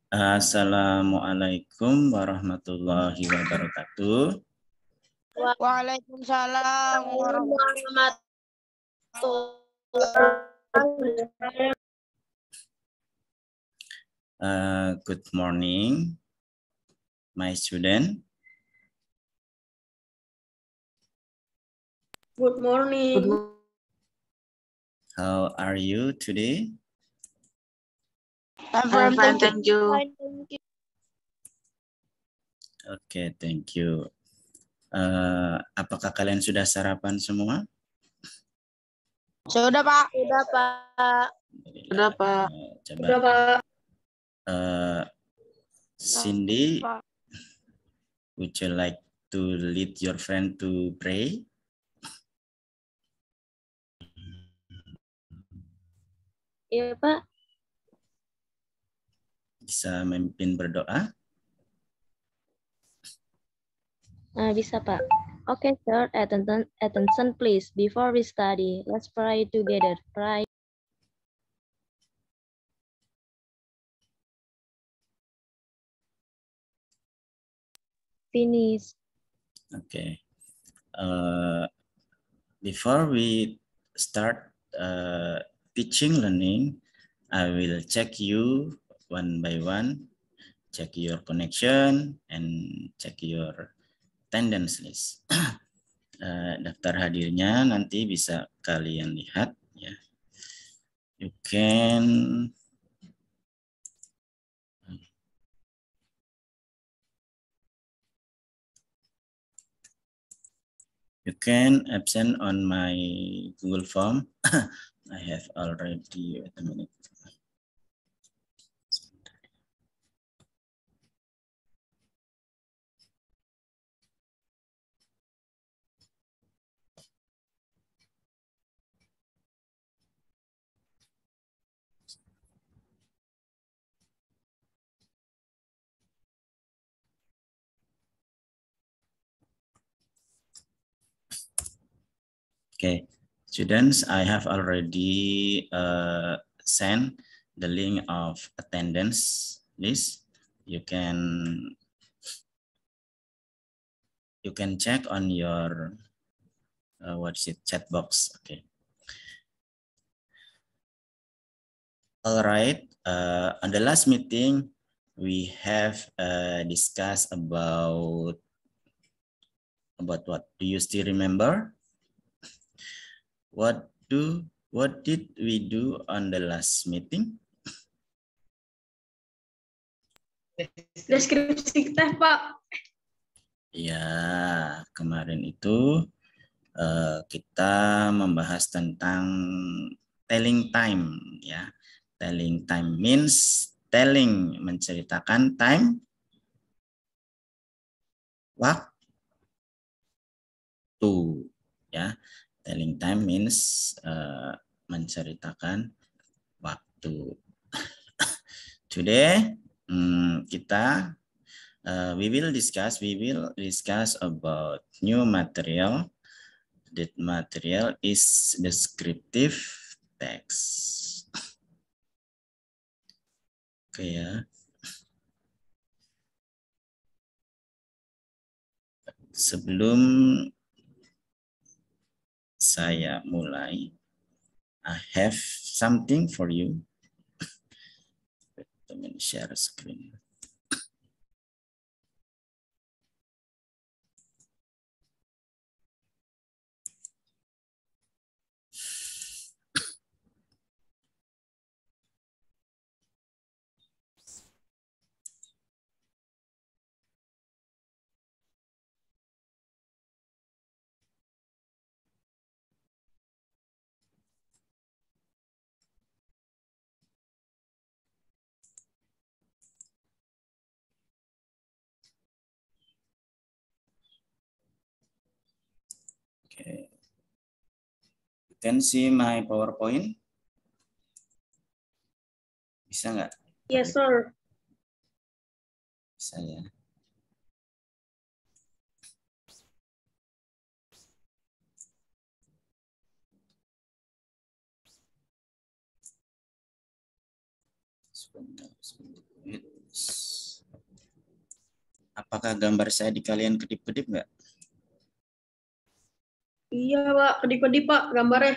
Assalamualaikum warahmatullahi wabarakatuh. Waalaikumsalam warahmatullahi Good morning, my student. Good morning. How are you today? I'm fine, thank you. Oke, thank you. Apakah kalian sudah sarapan semua? Sudah, Pak. Sudah, Pak. Sudah, Pak. Coba. Sudah, Pak. Cindy, Pak. would you like to lead your friend to pray? Iya, Pak. Bisa memimpin berdoa? Bisa, Pak. Okay, sir. Attention, please. Before we study, let's pray together. Pray. Finish. Okay. Before we start teaching learning, I will check you one by one, check your connection and check your attendance list. Daftar hadirnya nanti bisa kalian lihat ya. You can absent on my Google form. I have already, wait a minute. Okay, students, I have already sent the link of attendance list. You can check on your chat box. Okay. All right. On the last meeting, we have discussed about what? Do you still remember? What did we do on the last meeting? Deskripsi teh, Pak. Ya, kemarin itu kita membahas tentang telling time ya. Telling time means telling, menceritakan time, waktu ya. Telling time means menceritakan waktu. Today we will discuss about new material. That material is descriptive text. Oke ya. Sebelum saya mulai, I have something for you. Let me share screen. Okay. You can see my PowerPoint. Bisa nggak? Yes, sir. Bisa ya. Sebentar. Apakah gambar saya di kalian kedip-kedip nggak? Iya, Pak. Kedip-kedip, Pak. Gambarnya.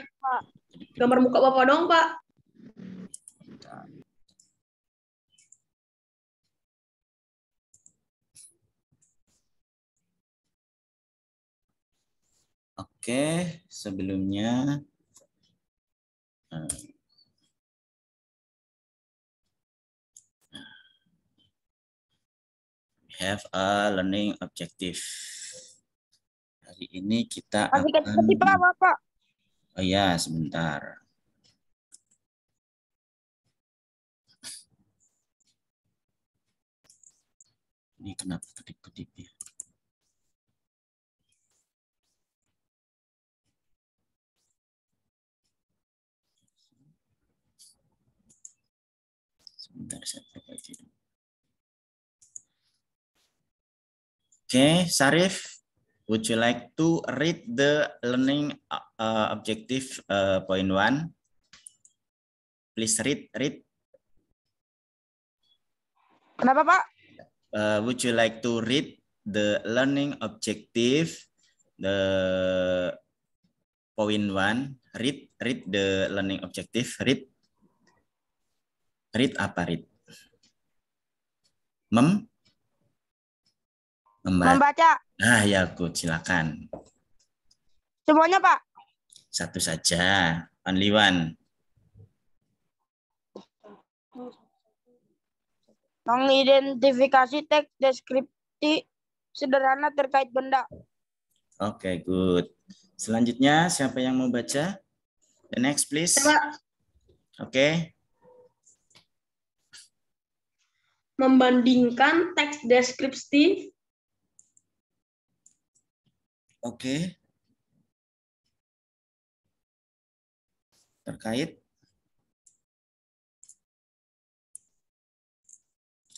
Gambar muka Bapak dong, Pak. Oke, sebelumnya have a learning objective. Hari ini kita akan... Bapak. Oh ya, sebentar. Ini kenapa kedip-kedip ya? Sebentar, saya perbaiki. Oke, Sarif, would you like to read the learning objective point 1? Please read. Kenapa, Pak? Would you like to read the learning objective, the point 1? Read the learning objective. Read apa read? Membaca. Ah ya, good. Silakan. Semuanya, Pak. Satu saja. Only one. Mengidentifikasi teks deskripsi sederhana terkait benda. Oke, good. Selanjutnya, siapa yang mau baca? The next, please. Pak. Oke. Membandingkan teks deskripsi. Oke. Terkait.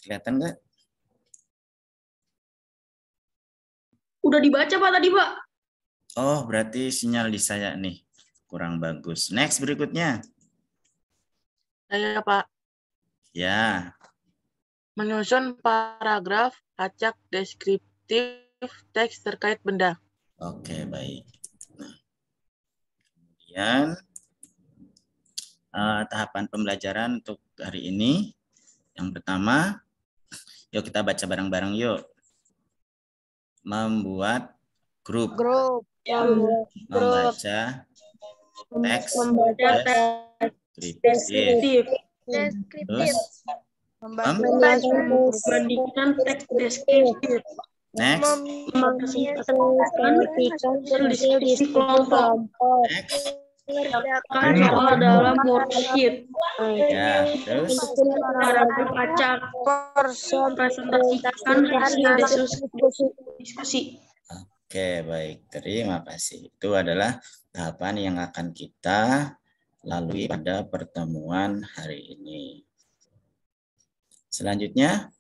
Kelihatan nggak? Udah dibaca, Pak, tadi, Pak. Oh, berarti sinyal di saya nih kurang bagus. Next, berikutnya. Saya, Pak. Ya. Menyusun paragraf acak deskriptif teks terkait benda. Oke, baik. Nah, kemudian tahapan pembelajaran untuk hari ini. Yang pertama, yuk kita baca bareng-bareng yuk. Membuat grup. Membaca teks deskriptif. Terus Membandingkan teks deskriptif. next. Mengesempatkan diskusi kelompok. Next. Mengerjakan soal dalam worksheet. Ya, terus Paragraf acak. Presentasikan hasil diskusi. oke, baik. Terima kasih. Itu adalah tahapan yang akan kita lalui pada pertemuan hari ini. Selanjutnya,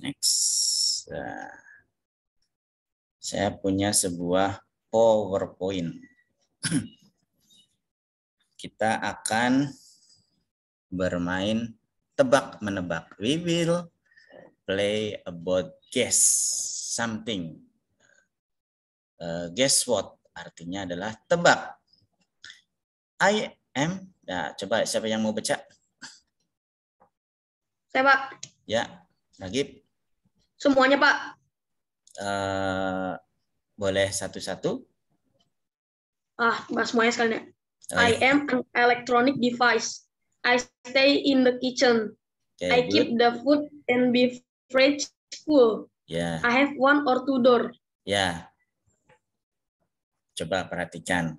next. Nah, saya punya sebuah PowerPoint. Kita akan bermain tebak-menebak. We will play about guess something. Guess what? Artinya adalah tebak. I am. Nah, coba siapa yang mau baca? Saya, Pak. Ya, Nagib. Semuanya, Pak. Boleh satu-satu? Semuanya sekalian. Oh, I ya. am an electronic device. I stay in the kitchen. Okay, I keep good. the food and beverage full. Ya, I have 1 or 2 doors. ya. Coba perhatikan.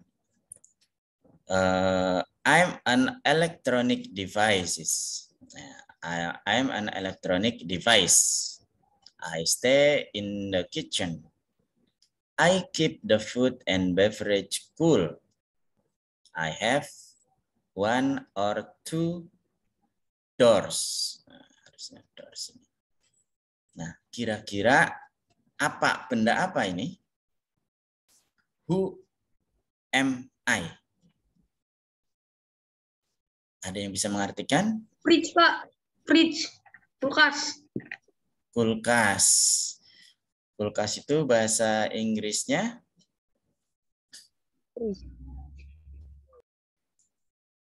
I'm an electronic devices. I'm an electronic device. I stay in the kitchen. I keep the food and beverage cool. I have 1 or 2 doors. Nah, harusnya doors ini. Nah, kira-kira apa benda apa ini? Who am I? Ada yang bisa mengartikan? Fridge, Pak. Fridge. Kulkas. Kulkas. Kulkas itu bahasa Inggrisnya?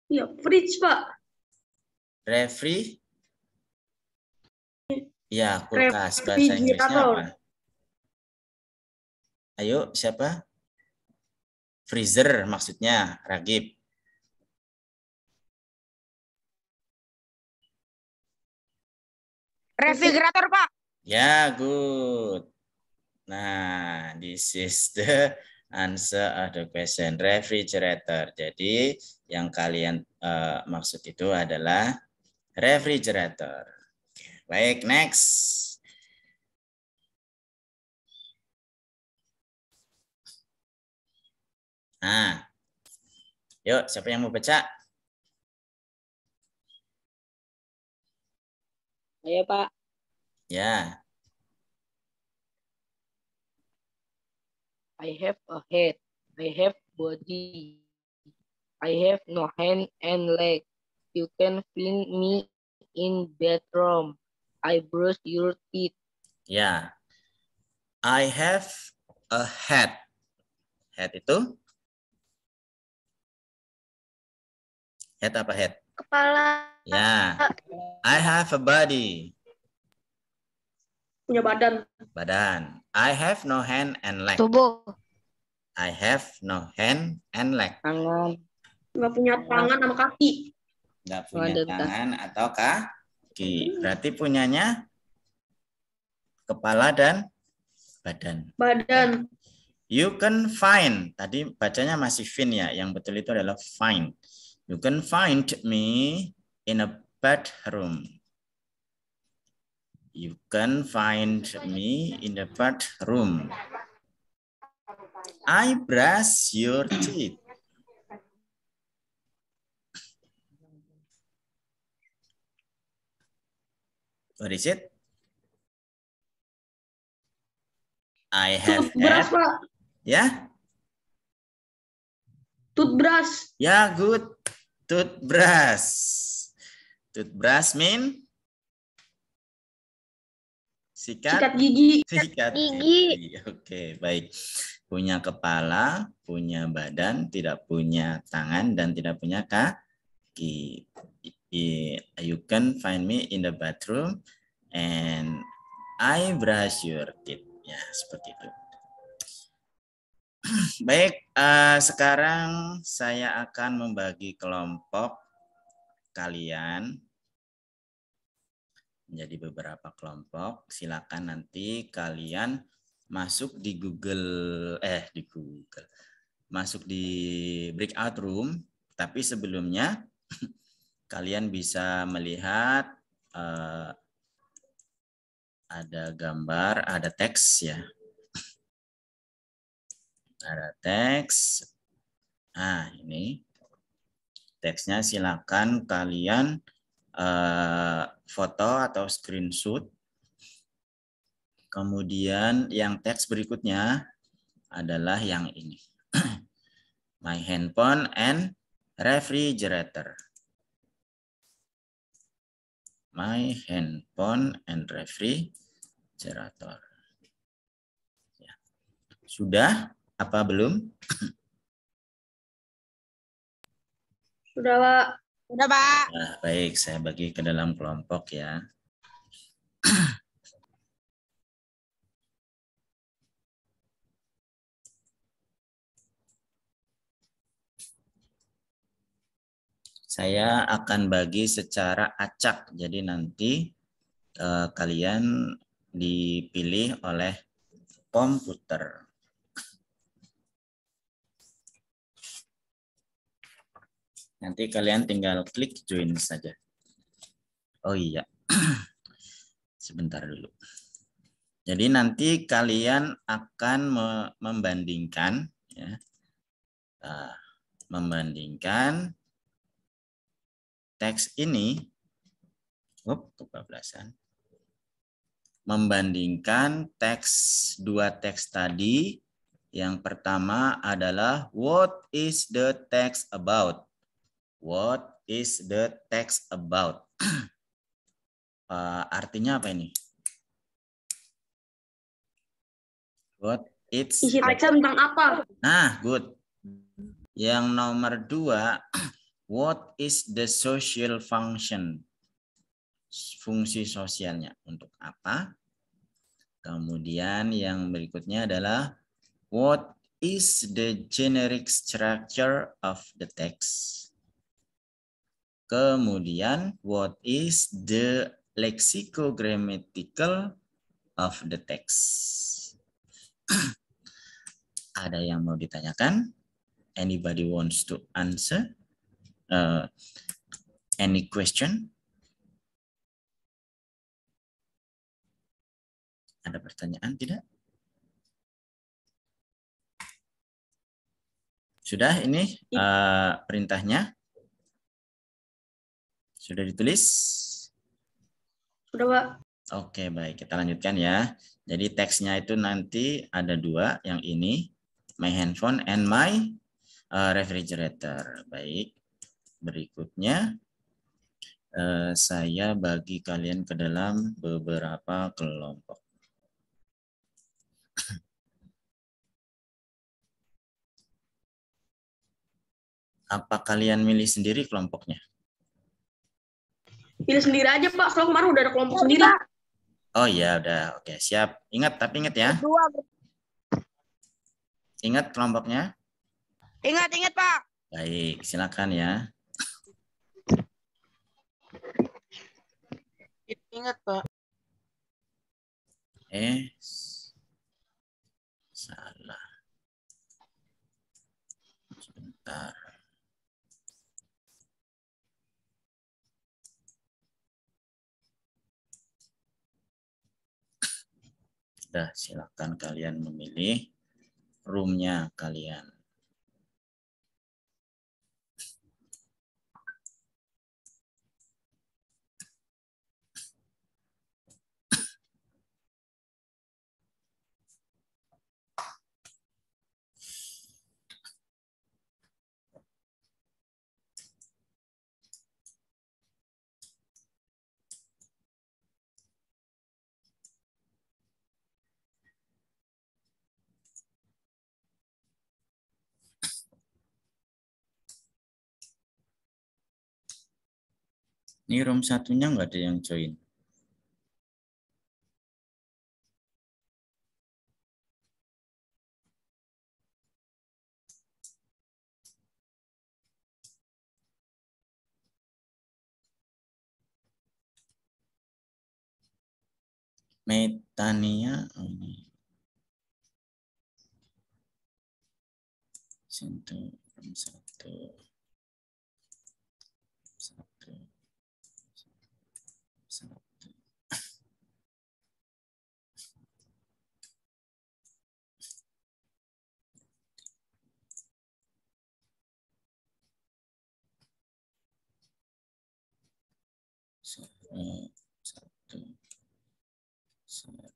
Iya, fridge, Pak. Refri? Ya, kulkas. Bahasa Inggrisnya Refrigerator. apa? Ayo, siapa? Freezer maksudnya, Ragib. Refrigerator, Pak. Ya, good. Nah, this is the answer of the question, refrigerator. Jadi, yang kalian maksud itu adalah refrigerator. Baik, next. Nah, yuk, siapa yang mau baca? Ayo, Pak. Ya, I have a head. I have body. I have no hand and leg. You can find me in bedroom. I brush your teeth. ya. I have a head. Head itu? Head apa head? Kepala. Ya. I have a body. Punya badan. Badan. I have no hand and leg. Tubuh. I have no hand and leg. Tangan. Nggak punya tangan sama kaki. Nggak punya Ada tangan atau kaki. Berarti punyanya kepala dan badan. Badan. You can find. Tadi bacanya masih find ya. Yang betul itu adalah find. You can find me in a bedroom. You can find me in the bedroom. I brush your teeth. What is it? I have Toothbrush, had. Pak. Ya? Toothbrush. Ya, good. Toothbrush. Toothbrush mean? Sikat gigi. Sikat gigi. Oke, baik. Punya kepala, punya badan, tidak punya tangan, dan tidak punya kaki. You can find me in the bathroom and I brush your teeth. Ya, seperti itu. Baik, sekarang saya akan membagi kelompok kalian menjadi beberapa kelompok. Silakan nanti kalian masuk di masuk di breakout room. Tapi sebelumnya kalian bisa melihat ada gambar, ada teks ya. Ada teks. Nah, ini teksnya silakan kalian foto atau screenshot. Kemudian yang teks berikutnya adalah yang ini. My handphone and refrigerator. My handphone and refrigerator. Ya. Sudah apa belum? Sudah, Pak. Udah, Pak. Nah, baik, saya bagi ke dalam kelompok ya. Saya akan bagi secara acak, jadi nanti kalian dipilih oleh komputer. Nanti kalian tinggal klik join saja. Oh iya, sebentar dulu. Jadi nanti kalian akan membandingkan, ya, membandingkan teks ini, kebablasan. Membandingkan dua teks tadi. Yang pertama adalah what is the text about? What is the text about? Artinya apa ini? What it's Isi teksnya tentang apa? Nah, good. Yang nomor 2, what is the social function? Fungsi sosialnya untuk apa? Kemudian yang berikutnya adalah what is the generic structure of the text? Kemudian what is the lexicogrammatical of the text? Ada yang mau ditanyakan? Anybody wants to answer? Any question? Ada pertanyaan tidak? Sudah ini perintahnya? Sudah ditulis? Sudah, Pak. Oke, baik. Kita lanjutkan ya. Jadi teksnya itu nanti ada 2. Yang ini, my handphone and my refrigerator. Baik. Berikutnya, saya bagi kalian ke dalam beberapa kelompok. Apa kalian milih sendiri kelompoknya? Pilih sendiri aja, Pak. Soalnya kemarin udah ada kelompok sendiri. Oh iya, udah. Oke, siap. Ingat, tapi ingat ya. Ingat kelompoknya? Ingat, Pak. Baik, silakan ya. Ingat, Pak. Salah. Sebentar. Sudah, silakan kalian memilih room-nya kalian. Ini room satunya nggak ada yang join. Metania, oh ini. Room 1. Sarif.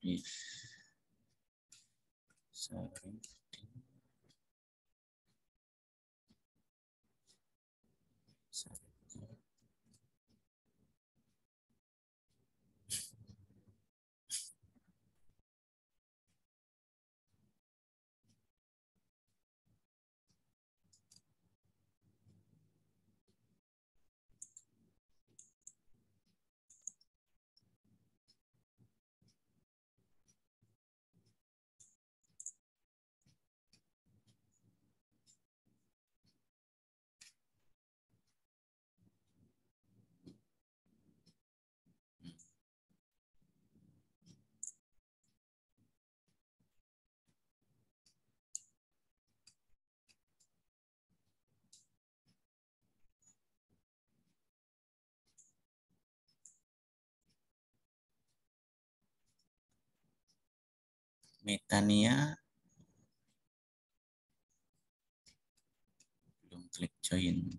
Metania belum klik join.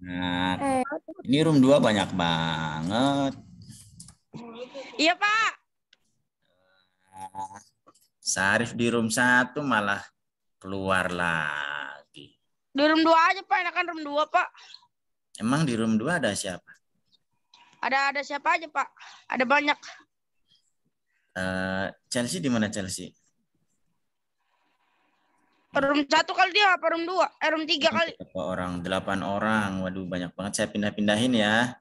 Nah, ini room 2 banyak banget. Iya, Pak. Sarif di room 1 malah keluar lagi. Di room 2 aja, Pak. Enakan room 2, Pak. Emang di room 2 ada siapa? Ada siapa aja, Pak? Ada banyak. Chelsea di mana Chelsea? Room 1 kali dia, apa room 2? Room 3 kali. Berapa orang? 8 orang. Waduh, banyak banget. Saya pindah-pindahin ya.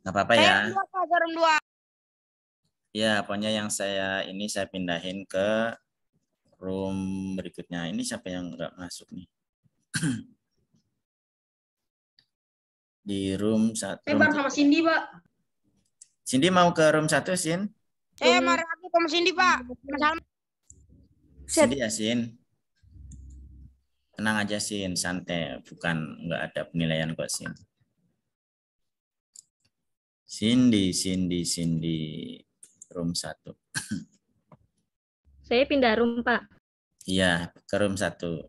Nggak apa-apa ya. Room 2, Pak. Room 2. Ya, pokoknya yang saya pindahin ke room berikutnya. Ini siapa yang nggak masuk nih? Di room 1. Saya bareng sama Cindy, Pak. Cindy mau ke room 1, Sin? Mari lagi sama Cindy, Pak. Masalah. Cindy ya, Sin? Tenang aja, Sin. Santai. Bukan, nggak ada penilaian kok, Sin. Cindy. Room 1. Saya pindah room, Pak. Iya, ke room 1.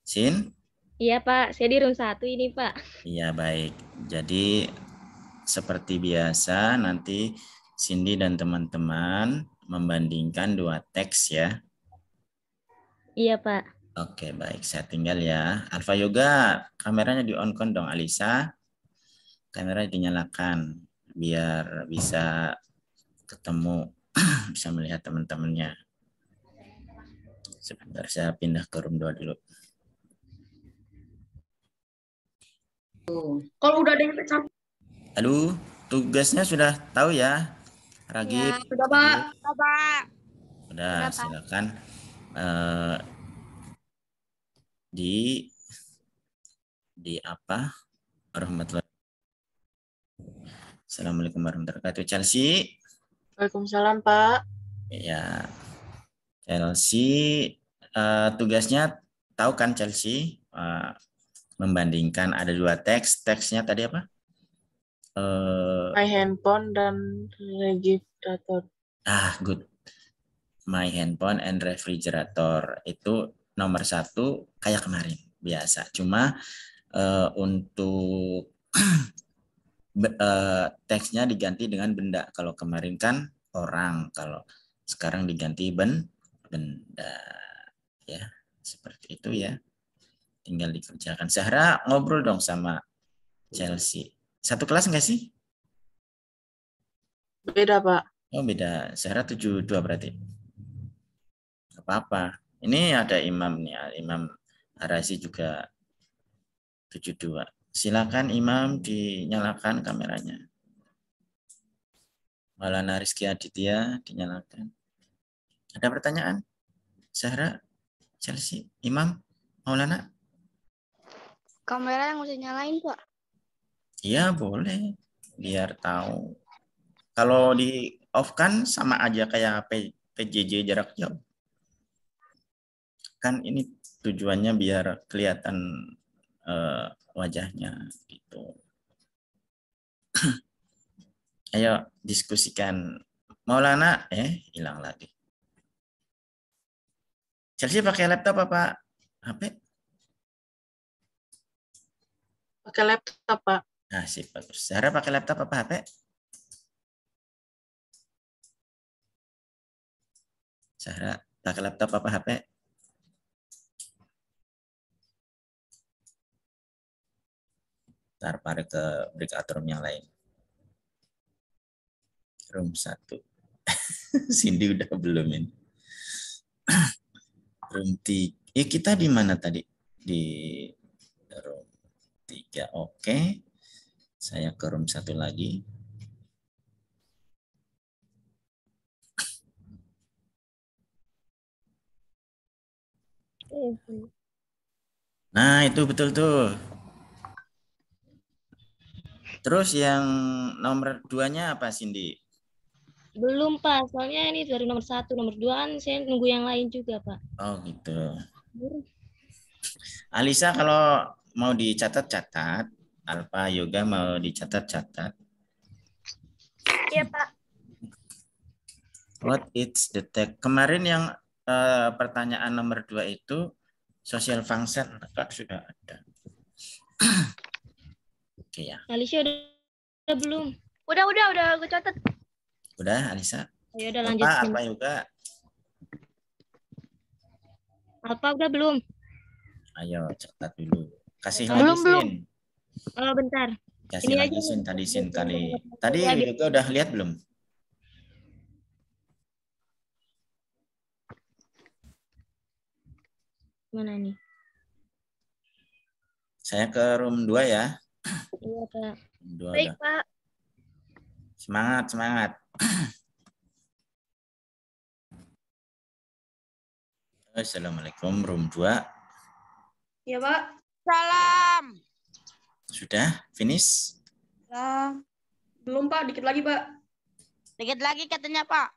Sin? Iya, Pak. Saya di room 1 ini, Pak. Iya, baik. Jadi, seperti biasa, nanti Cindy dan teman-teman membandingkan 2 teks ya. Iya, Pak. Oke, baik. Saya tinggal ya. Alfa Yoga, kameranya di-on-kan dong, Alisa. Kamera dinyalakan biar bisa ketemu, bisa melihat teman-temannya. Sebentar, saya pindah ke room 2 dulu. Kalau udah ada yang sampai. Aduh, tugasnya sudah tahu ya, Ragib? Sudah, Pak. Pak. Udah, silakan. Di apa? Assalamualaikum warahmatullahi wabarakatuh. Chelsea. Waalaikumsalam, Pak. Ya, Chelsea, tugasnya tahu kan Chelsea? Membandingkan ada 2 teks. Teksnya tadi apa? My handphone dan refrigerator. Good. My handphone and refrigerator. Itu nomor 1 kayak kemarin. Biasa. Cuma untuk teksnya diganti dengan benda. Kalau kemarin kan orang, kalau sekarang diganti benda. Ya, seperti itu ya. Tinggal dikerjakan. Zahra ngobrol dong sama Chelsea. Satu kelas enggak sih? Beda, Pak. Oh, beda. Zahra 72 berarti. Gak apa-apa. Ini ada Imam nih. Imam Arazi juga 72. Silakan Imam dinyalakan kameranya. Maulana Rizky Aditya dinyalakan. Ada pertanyaan? Zahra, Chelsea, Imam, Maulana? Kamera yang mesti nyalain, Pak. Iya, boleh. Biar tahu. Kalau di off kan sama aja kayak PJJ jarak jauh. Kan ini tujuannya biar kelihatan wajahnya gitu. Ayo diskusikan. Maulana, hilang lagi. Chelsea pakai laptop apa HP? Pakai laptop, Pak. Sip, bagus. Zahra pakai laptop apa HP? Zahra pakai laptop apa HP? Ntar pakai ke breakout room yang lain. Room 1. Cindy udah belum ini. Room 3. Kita di mana tadi? Di room 3. Oke. Saya ke room 1 lagi. Nah, itu betul tuh. Terus yang nomor 2-nya apa, Cindy? Belum, Pak. Soalnya ini dari nomor 1. Nomor 2 kan saya nunggu yang lain juga, Pak. Oh, gitu. Alisa kalau mau dicatat-catat, Alfa Yoga mau dicatat-catat. Iya, Pak. What is the text? Kemarin yang pertanyaan nomor 2 itu social function Kak, sudah ada. Oke ya. Alicia udah belum? Udah gue catat. Udah Alisa? Ya udah lanjut. Apa juga? Apa udah belum? Ayo catat dulu. Kasih Belum, lagi Sin. Oh, bentar. Kasih Ini lagi aja. Sin tadi Sin kali. Tadi Ya, juga udah lihat belum? mana nih? Saya ke room 2 ya. Iya, Pak. Room 2 Baik, udah. Pak. Semangat. Assalamualaikum room 2. Iya, Pak. Salam. Sudah finish? Belum, Pak. Dikit lagi, Pak. Dikit lagi katanya, Pak.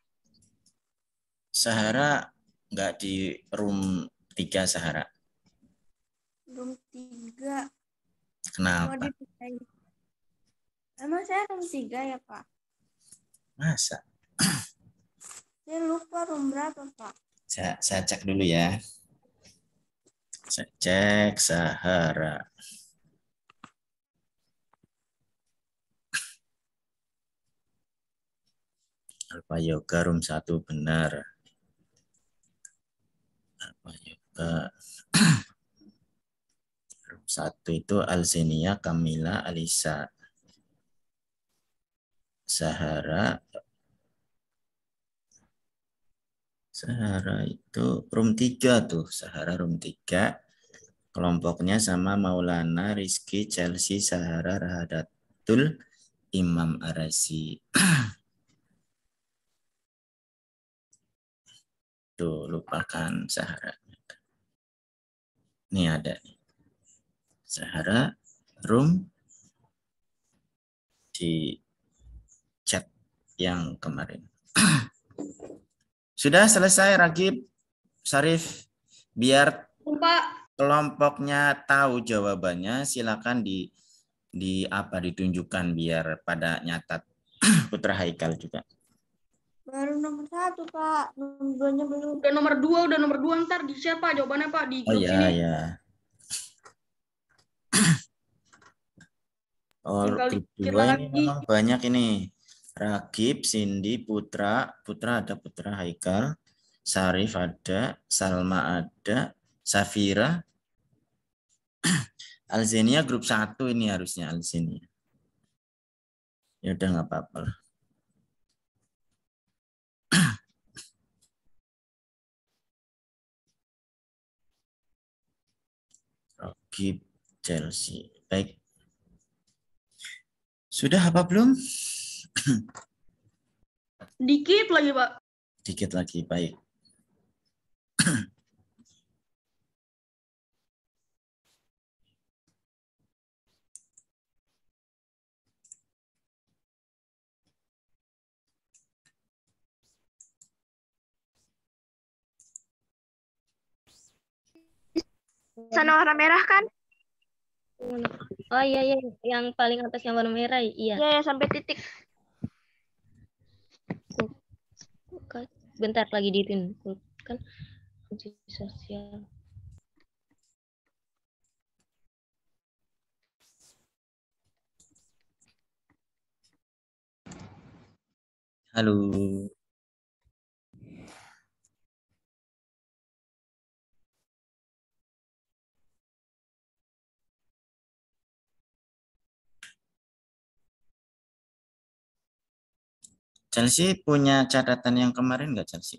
Sahara nggak di room 3 Sahara. Room 3. Kenapa? Emang saya room 3 ya, Pak? Masa? Saya lupa room berapa, Pak. Saya cek dulu ya. Saya cek Sahara. Alpha Yoga room 1 benar. Alpha Yoga. Room 1 itu Alzenia, Kamila, Alisa. Sahara itu room 3 tuh. Sahara room 3. Kelompoknya sama Maulana, Rizky, Chelsea, Sahara, Rahadatul, Imam Arasi. Tuh, lupakan Sahara. Ini ada nih. Sahara room di chat yang kemarin. Sudah selesai Ragib, Syarif. Biar Pak. kelompoknya tahu jawabannya, silakan ditunjukkan biar pada nyatat. Putra Haikal juga. Baru nomor 1, Pak. Nomor 2-nya belum. Udah nomor 2 ntar di share, Pak, jawabannya, Pak, di grup sini. Ya. Oh, Tinggal grup dikit 2 ini lagi. memang banyak ini. Ragib, Cindy, Putra ada Putra Haikal, Syarif ada, Salma ada, Safira, Alzenia grup 1 ini harusnya Alzenia. Ya udah nggak apa-apa lah. Ragib, Chelsea. Baik. Sudah apa belum? Dikit lagi, Pak. Dikit lagi, baik. Sana warna merah kan? Oh iya, yang paling atas yang warna merah, iya. Iya, sampai titik. Bentar lagi kan fungsi sosial. Halo. Chelsea punya catatan yang kemarin nggak Chelsea?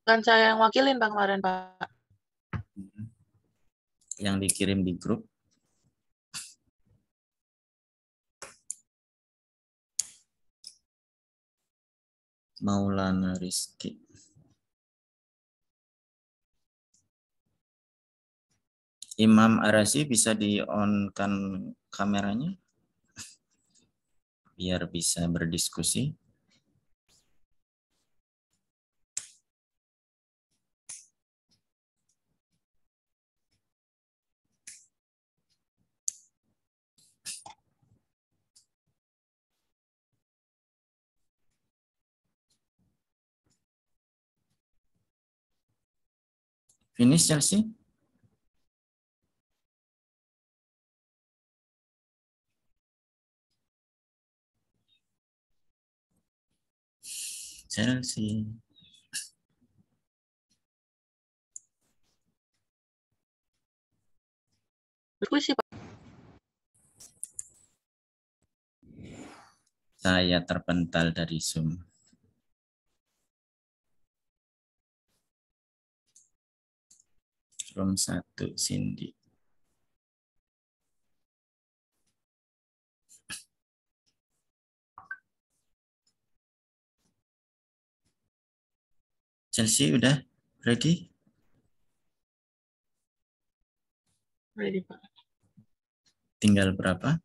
Bukan saya yang wakilin, Pak, kemarin, Pak. Yang dikirim di grup. Maulana Rizky. Imam Arasi bisa di-on-kan kameranya biar bisa berdiskusi. Finish, Chelsea? Chelsea. Diskusi, Pak. Saya terpental dari Zoom. Room 1, Cindy. Chelsea udah ready? Ready, Pak. Tinggal berapa?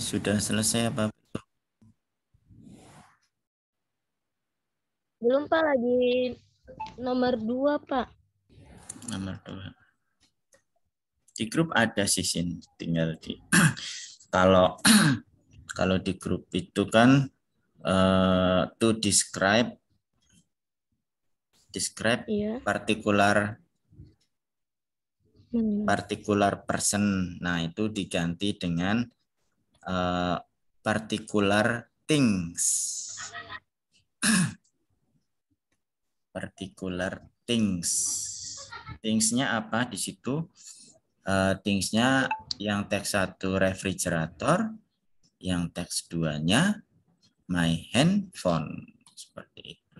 Sudah selesai apa? Belum Pak, lagi nomor 2 Pak. Nomor 2. Di grup ada sih, Sin. Tinggal di kalau kalau di grup itu kan to describe Iya. particular person. Nah, itu diganti dengan particular things. Particular things. Things-nya apa di situ? Things-nya yang teks 1 refrigerator, yang teks 2-nya my handphone. Seperti itu.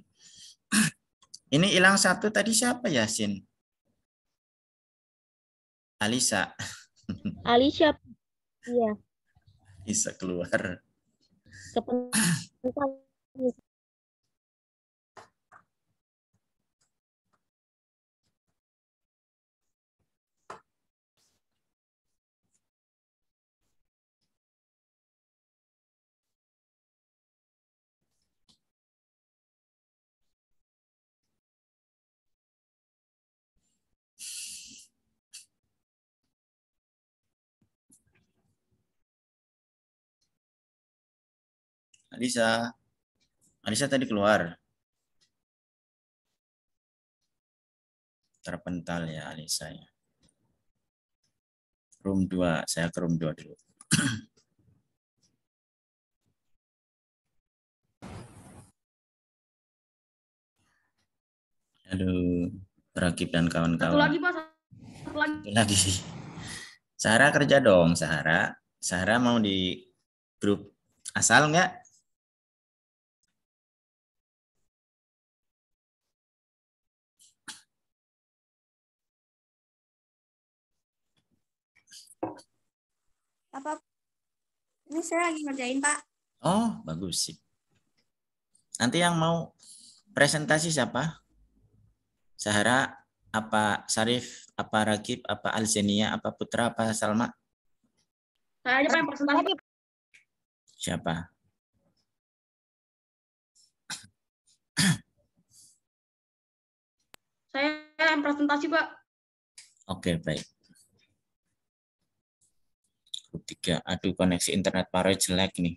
Ini hilang 1 tadi siapa, Yasin? Alisa. Alicia. Iya. Bisa keluar. Kepental. Alisa tadi keluar. Terpental ya Alisa ya. Room 2, saya ke room 2 dulu. Aduh, Rakib dan kawan-kawan. Satu lagi Pak, satu lagi. Sahara kerja dong, Sahara. Sahara mau di grup asal nggak? Apa? Ini saya lagi ngerjain, Pak. Oh, bagus sih. Nanti yang mau presentasi siapa? Sahara, apa Sarif, apa Rakib, apa Alzenia, apa Putra, apa Salma? Saya aja Pak yang presentasi. Siapa? Saya yang presentasi Pak. Oke, baik. Grup 3. Aduh, koneksi internet Paro jelek nih.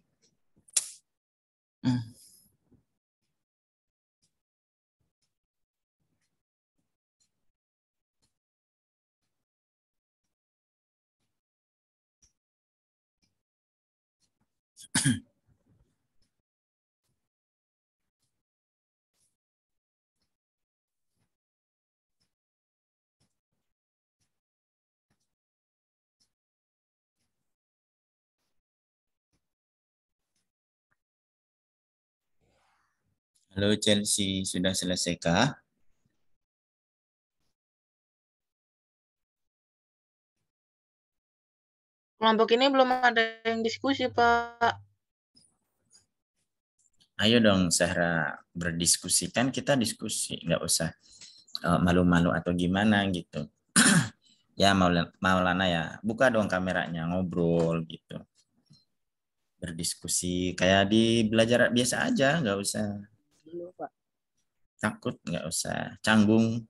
Halo Chelsea, sudah selesaikah? Kelompok ini belum ada yang diskusi, Pak. Ayo dong, Zahra, berdiskusi. Kan kita diskusi, nggak usah malu-malu atau gimana gitu. Ya Maulana ya, buka dong kameranya, ngobrol gitu. Berdiskusi kayak di belajar biasa aja, nggak usah Dulu, Pak. takut, nggak usah canggung.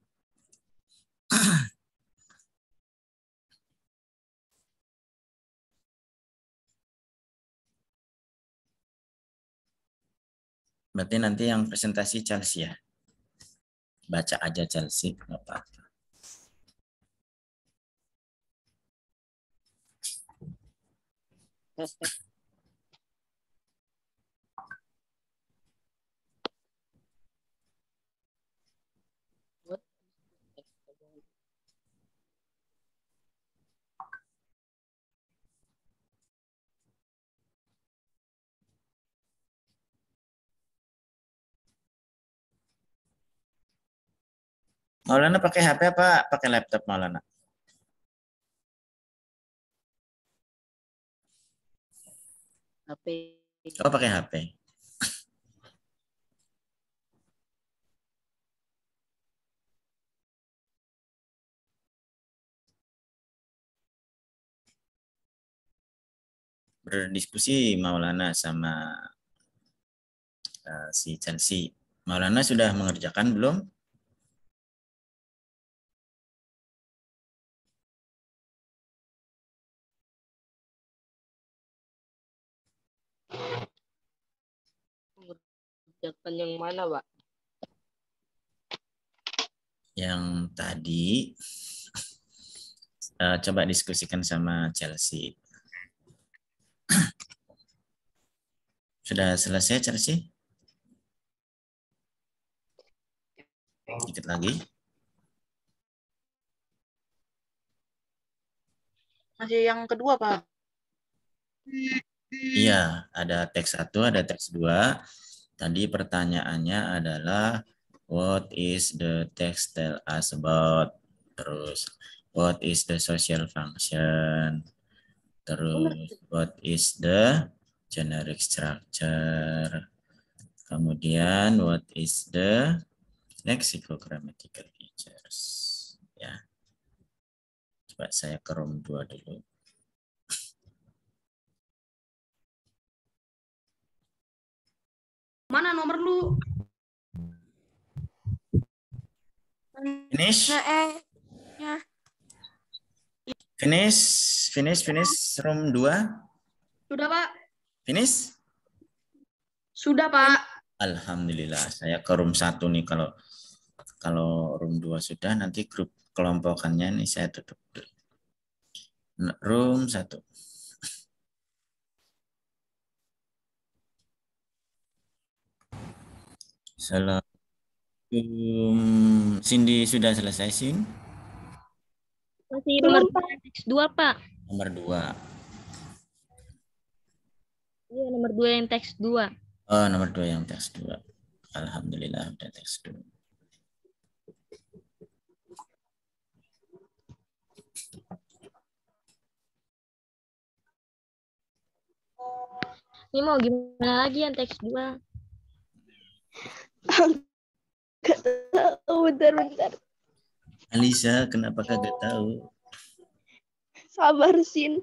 Berarti nanti yang presentasi Chelsea ya. Baca aja Chelsea, nggak apa-apa. What? Maulana pakai HP apa pakai laptop Maulana? HP. Oh pakai HP. Berdiskusi Maulana sama si Chelsea. Maulana sudah mengerjakan belum? Mengerjakan yang mana, Pak? Yang tadi coba diskusikan sama Chelsea. Sudah selesai Chelsea? Dikit lagi. Masih yang kedua, Pak. Iya, ada teks 1, ada teks 2. Tadi pertanyaannya adalah what is the text tell us about? Terus what is the social function? Terus what is the generic structure? Kemudian what is the lexicogrammatical features? Ya. Coba saya ke room 2 dulu. Mana nomor lu? Finish? Ya. Finish room 2? Sudah, Pak. Finish? Sudah, Pak. Alhamdulillah, saya ke room 1 nih. Kalau room 2 sudah, nanti grup kelompokannya nih saya tutup dulu. Room 1. Assalamualaikum. Cindy sudah selesai, Sin? Masih nomor 2, Pak. Nomor 2. Iya, nomor 2 yang teks 2. Oh, nomor 2 yang teks 2. Alhamdulillah udah teks 2. Ini mau gimana lagi yang teks 2? Bentar. Alisa, kenapa kagak tahu? Sabar, Sin.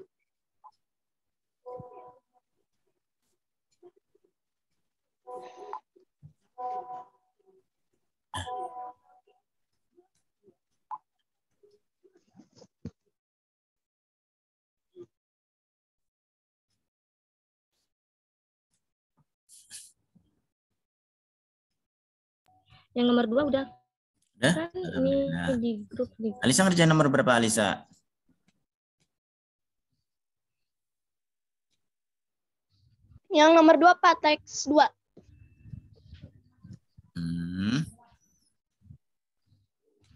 Yang nomor 2 udah. Udah? Kan ini Alhamdulillah. di grup. Alisa ngerjain nomor berapa, Alisa? Yang nomor 2, Pak, teks 2.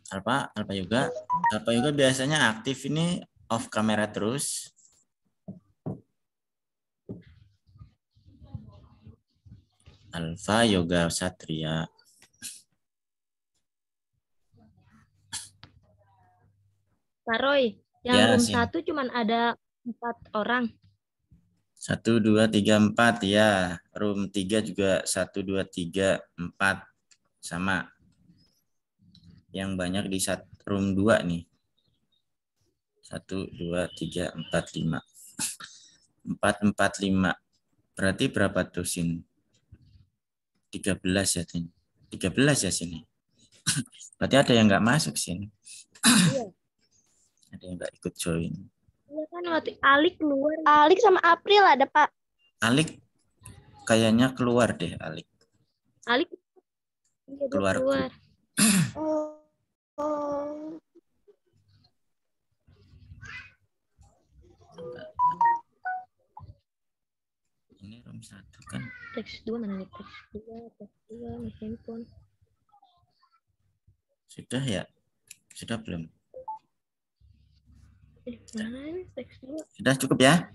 Alpa juga biasanya aktif ini off kamera terus. Alfa Yoga Satria. Pak Roy, yang Ya, room Sin. 1 cuman ada 4 orang. 1, 2, 3, 4 ya. Room 3 juga 1, 2, 3, 4 sama. Yang banyak di room 2 nih. 1, 2, 3, 4, 5. 4, 4, 5. Berarti berapa tuh, Sin? 13 ya, Sin. 13 ya, Sin. Berarti ada yang nggak masuk, Sin. Iya. Ada yang nggak ikut join. Iya kan waktu Alik keluar. Alik sama April ada, Pak. Alik kayaknya keluar deh, Alik. Alik Keluar grup. Ini room 1 kan. Teks 2 mana nih? Teks 2 nih handphone. Sudah ya? Sudah belum? Mana nih teks 2? Sudah cukup ya?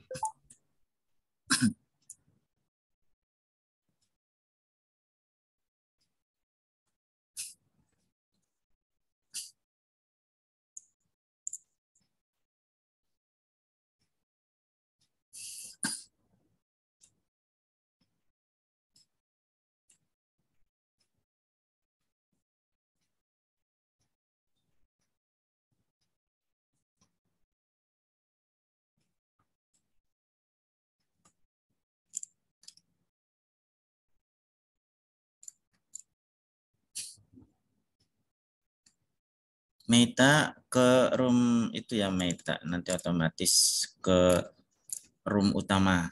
Meta ke room itu ya, Meta. Nanti otomatis ke room utama.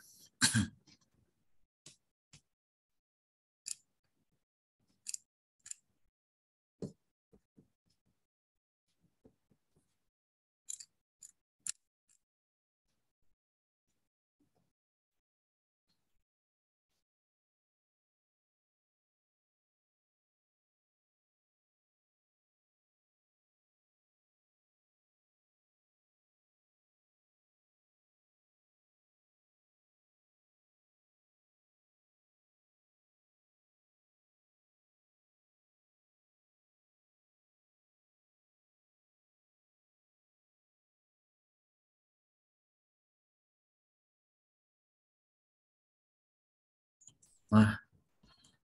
Wah,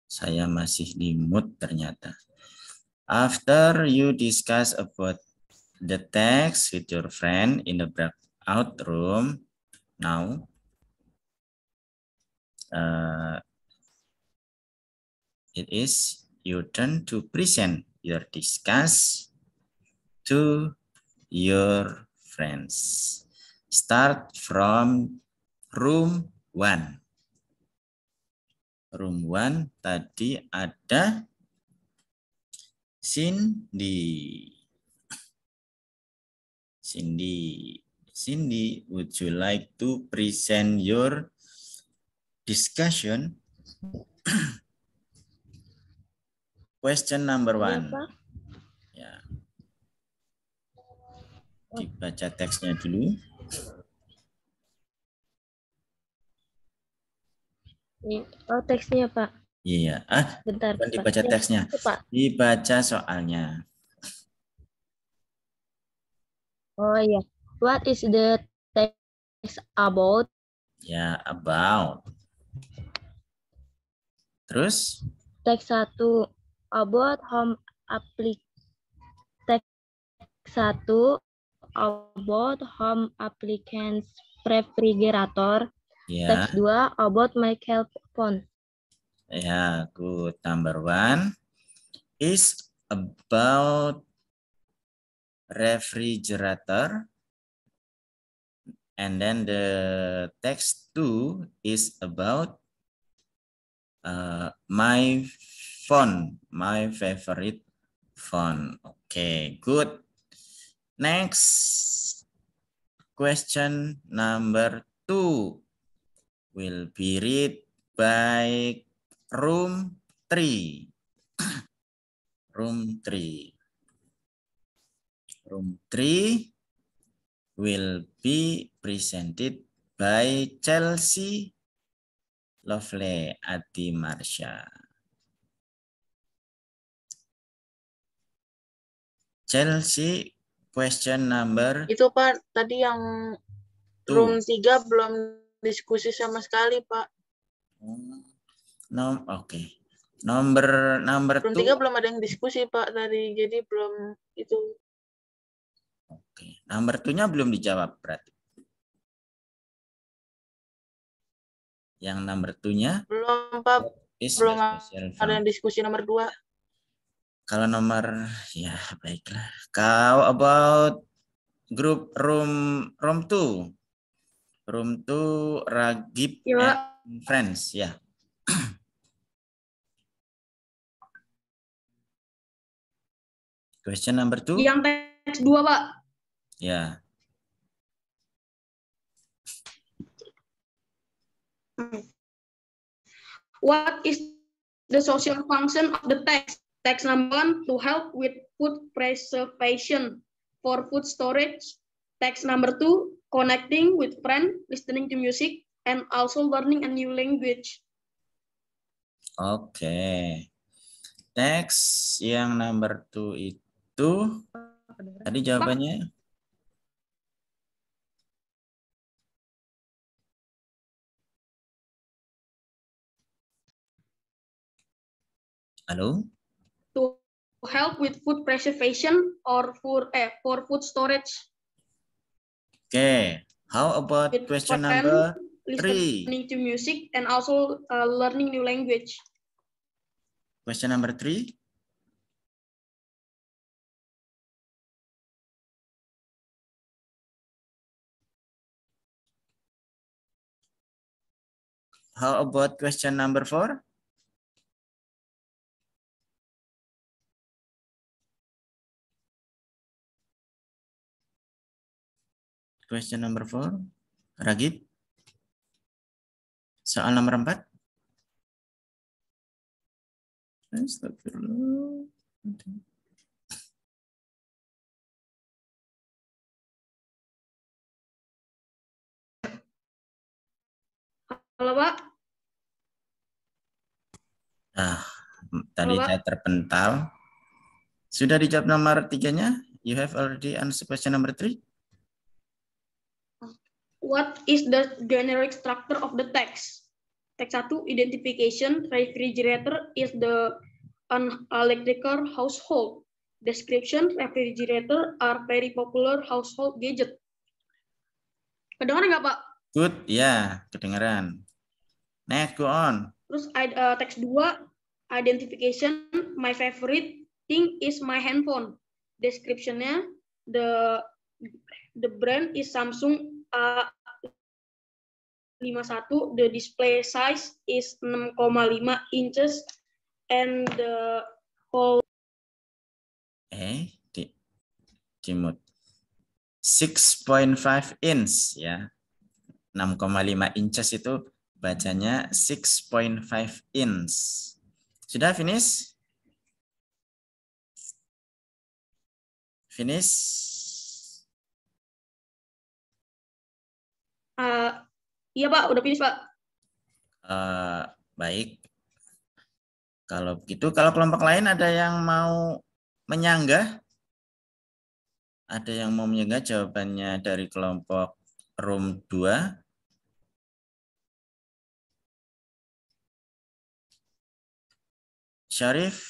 saya masih di mood ternyata. After you discuss about the text with your friend in the breakout room, now it is your turn to present your discuss to your friends. Start from room 1. Room 1 tadi ada Cindy. Cindy, would you like to present your discussion? Question number 1. Ya. Dibaca teksnya dulu. Oh, teksnya, Pak. Iya. Bentar, Bukan dibaca Pak. teksnya. Pak. Dibaca soalnya. Oh iya. What is the text about? Ya, about. Terus? Teks 1 about home Teks 1 about home applicants refrigerator. Ya. Teks 2 about my cell phone. Ya, good. Number 1 is about refrigerator. And then the text 2 is about my phone, my favorite phone. Okay, good. Next, question number 2 will be read by room 3. Room 3. Room 3 will be presented by Chelsea Lovely Adi Marsha. Chelsea, question number. Itu Pak, tadi yang room 3 belum diskusi sama sekali, Pak. Oke. Number room 3 belum ada yang diskusi, Pak, tadi. Jadi belum itu. Oke, number 2-nya belum dijawab berarti. Yang number 2-nya Belum, Pak. is Belum the special ada form. yang diskusi nomor 2. Kalau nomor, ya baiklah. How about group room 2? Room 2, Ragib Ya, Pak. and friends, ya. Question number 2. Yang teks 2, Pak. Ya. What is the social function of the text? Text number 1, to help with food preservation for food storage. Text number 2, connecting with friends, listening to music, and also learning a new language. Oke. Teks yang number 2 itu tadi jawabannya. Halo? To help with food preservation or for food storage. Oke. How about With question friends, number 3? listening to music, and also learning new language. Question number 3. How about question number 4? Question number 4. Ragib? Soal nomor 4. Astagfirullah. Halo, Pak. Nah, tadi Halo, Pak. saya terpental. Sudah dijawab nomor 3-nya? You have already answered question number 3? What is the generic structure of the text? Text 1, identification, refrigerator is the an electrical household. Description, refrigerator are very popular household gadget. Kedengaran nggak, Pak? Good, ya, kedengaran. Next, go on. Terus teks 2, identification, my favorite thing is my handphone. Description-nya, the brand is Samsung A51, the display size is 6,5 inches, and the whole Cimut. 6.5 inch ya. 6,5 inches itu bacanya 6.5 inch. Sudah finish? Finish? Iya, Pak, udah finish, Pak. Baik. Kalau begitu, kalau kelompok lain ada yang mau menyanggah? Ada yang mau menyanggah jawabannya dari kelompok room 2? Syarif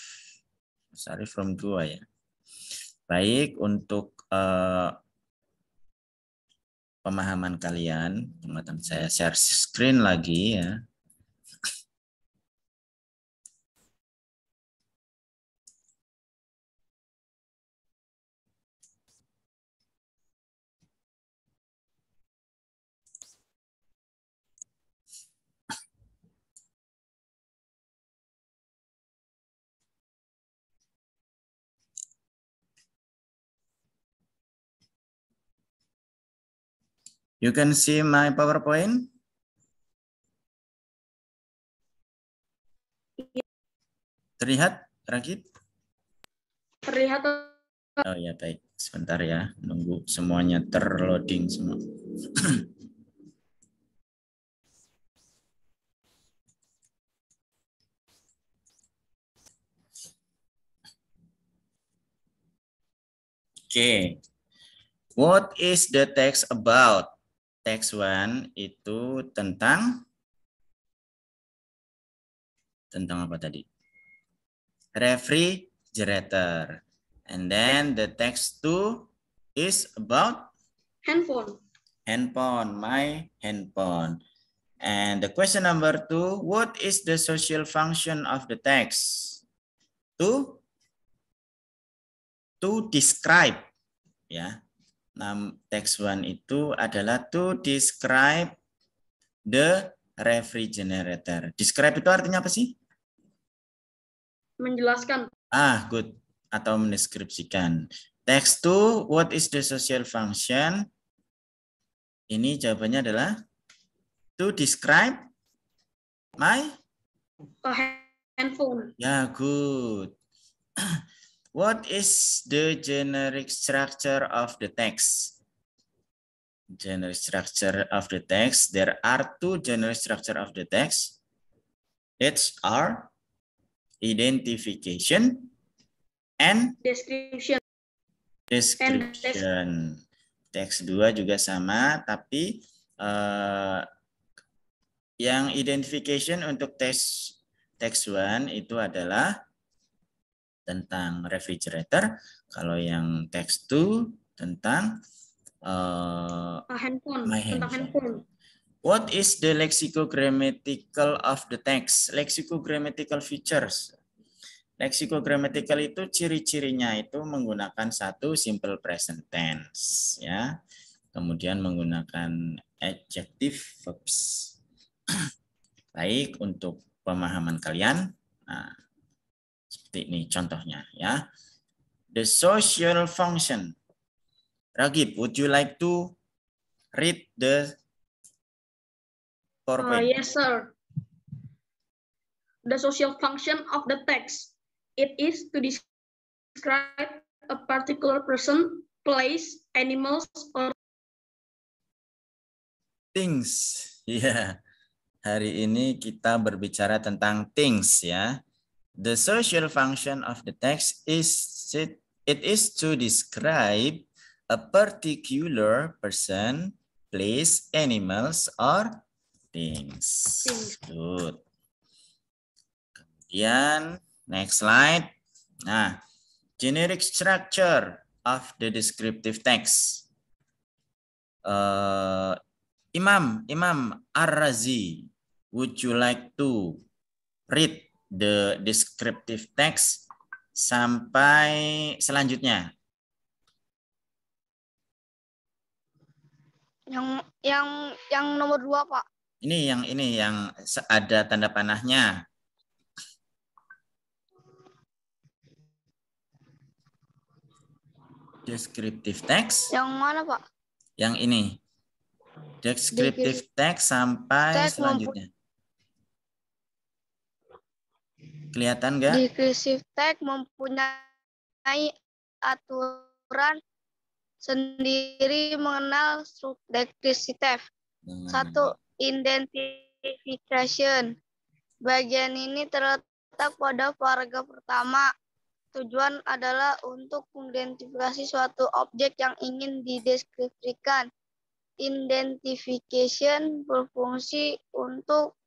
room 2 ya. Baik, untuk pemahaman kalian, saya share screen lagi ya. You can see my PowerPoint. Terlihat, Ragib? Terlihat. Oh ya, baik. Sebentar ya, nunggu semuanya terloading semua. Oke. What is the text about? Text 1 itu tentang apa tadi? Refrigerator. And then the text 2 is about handphone. handphone, my handphone. And the question number 2, what is the social function of the text? To describe, ya. Text 1 itu adalah to describe the refrigerator. Describe itu artinya apa sih? Menjelaskan. Good. Atau mendeskripsikan. Text 2, what is the social function? Ini jawabannya adalah to describe my handphone. Ya, good. What is the generic structure of the text? Generic structure of the text. There are 2 generic structure of the text. It's are identification and description. Teks 2 juga sama, tapi yang identification untuk teks 1 itu adalah tentang refrigerator. Kalau yang teks 2 tentang handphone. my handphone. What is the lexicogrammatical of the text? Lexicogrammatical features. Lexicogrammatical itu ciri-cirinya itu menggunakan satu simple present tense, ya. Kemudian menggunakan adjective verbs. Baik, untuk pemahaman kalian. Nah, seperti ini contohnya, ya. The social function. Ragib, would you like to read the PowerPoint? Yes, sir. The social function of the text. It is to describe a particular person, place, animals, or things. Ya, hari ini kita berbicara tentang things, ya. The social function of the text is it is to describe a particular person, place, animals, or things. Good. Kemudian next slide. Nah, generic structure of the descriptive text. Imam Ar-Razi, would you like to read the descriptive text sampai selanjutnya? Yang nomor 2, Pak. Ini yang ada tanda panahnya. Descriptive text. Yang mana, Pak? Yang ini. Descriptive text sampai selanjutnya. Kelihatan nggak? Descriptive text mempunyai aturan sendiri mengenal struktur descriptive. 1. Identification. Bagian ini terletak pada paragraf pertama. Tujuan adalah untuk mengidentifikasi suatu objek yang ingin dideskripsikan. Identification berfungsi untuk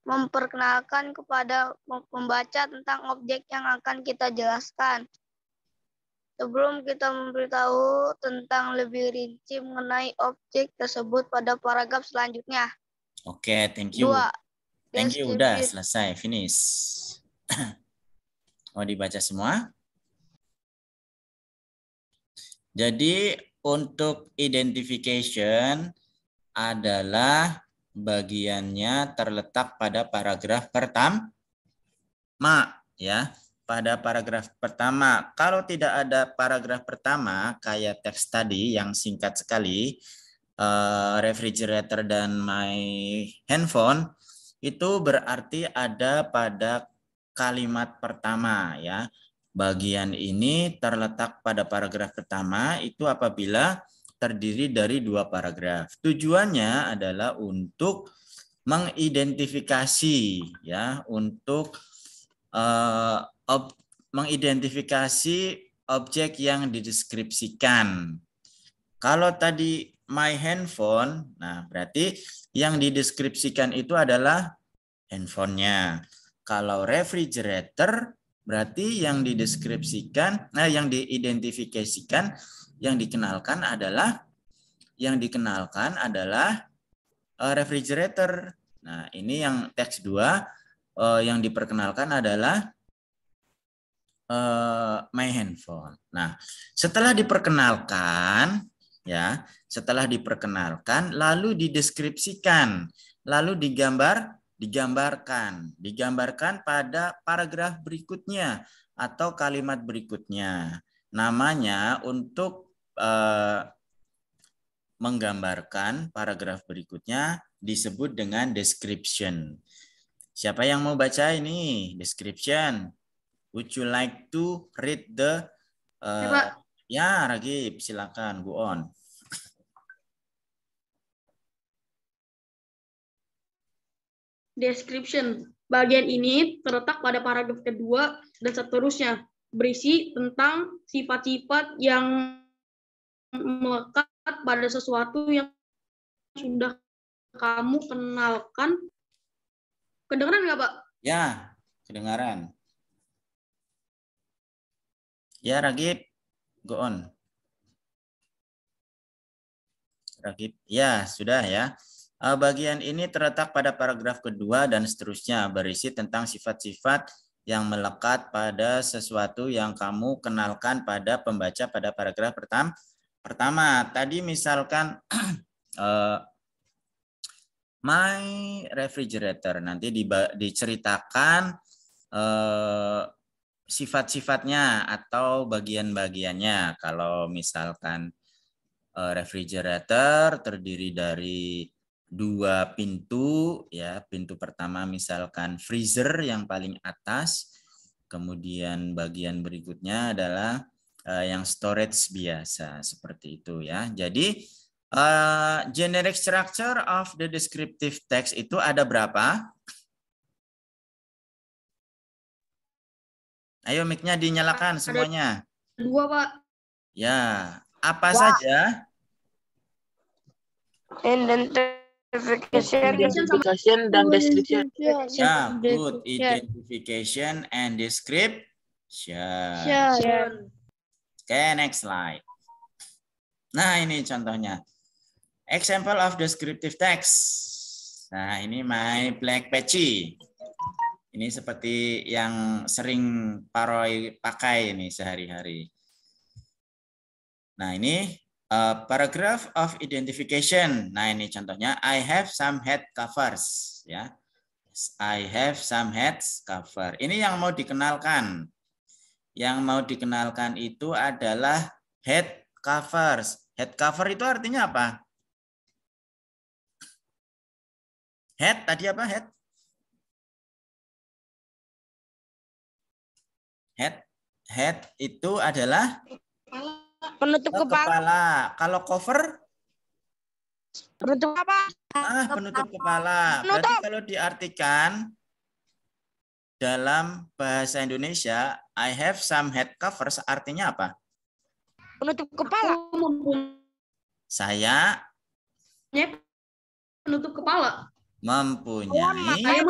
memperkenalkan kepada pembaca tentang objek yang akan kita jelaskan. Sebelum kita memberitahu tentang lebih rinci mengenai objek tersebut pada paragraf selanjutnya. Oke, thank you. 2. Thank you, udah selesai, finish. Mau dibaca semua? Jadi untuk identification adalah bagiannya terletak pada paragraf pertama, ya. Pada paragraf pertama, kalau tidak ada paragraf pertama kayak teks tadi yang singkat sekali, refrigerator dan my handphone, itu berarti ada pada kalimat pertama, ya. Bagian ini terletak pada paragraf pertama itu apabila terdiri dari 2 paragraf. Tujuannya adalah untuk mengidentifikasi, ya, untuk mengidentifikasi objek yang dideskripsikan. Kalau tadi my handphone, nah berarti yang dideskripsikan itu adalah handphonenya. Kalau refrigerator Berarti yang dideskripsikan, yang diidentifikasikan, yang dikenalkan adalah refrigerator. Nah, ini yang teks 2 yang diperkenalkan adalah my handphone. Nah, setelah diperkenalkan, lalu dideskripsikan, lalu digambarkan pada paragraf berikutnya atau kalimat berikutnya. Namanya untuk menggambarkan paragraf berikutnya disebut dengan description. Siapa yang mau baca ini? Description. Would you like to read the ya, Ragib, silakan, go on. Description. Bagian ini terletak pada paragraf kedua dan seterusnya, berisi tentang sifat-sifat yang melekat pada sesuatu yang sudah kamu kenalkan. Kedengaran nggak, Pak? Ya, kedengaran. Ya, Ragib, go on. Ragib, ya, sudah ya. Bagian ini terletak pada paragraf kedua dan seterusnya, berisi tentang sifat-sifat yang melekat pada sesuatu yang kamu kenalkan pada pembaca pada paragraf pertama. Tadi misalkan my refrigerator, nanti diceritakan sifat-sifatnya atau bagian-bagiannya. Kalau misalkan refrigerator terdiri dari 2 pintu, ya. Pintu pertama misalkan freezer yang paling atas, kemudian bagian berikutnya adalah yang storage biasa, seperti itu ya. Jadi generic structure of the descriptive text itu ada berapa? Ayo mic-nya dinyalakan semuanya. 2, Pak. Ya, apa saja? Identification dan description. Ya, good. Identification and description. Oke, next slide. Nah, ini contohnya. Example of descriptive text. Nah, ini my black patchy. Ini seperti yang sering Paroi pakai ini sehari-hari. Nah, ini paragraph of identification. Nah, ini contohnya. I have some head covers. Ya, I have some head cover. Ini yang mau dikenalkan. Yang mau dikenalkan itu adalah head covers. Head cover itu artinya apa? Head tadi apa? Head itu adalah Penutup kepala. Kalau cover? Penutup apa? Penutup kepala. Berarti kalau diartikan dalam bahasa Indonesia, I have some head covers artinya apa? Penutup kepala. Saya penutup kepala. Mempunyai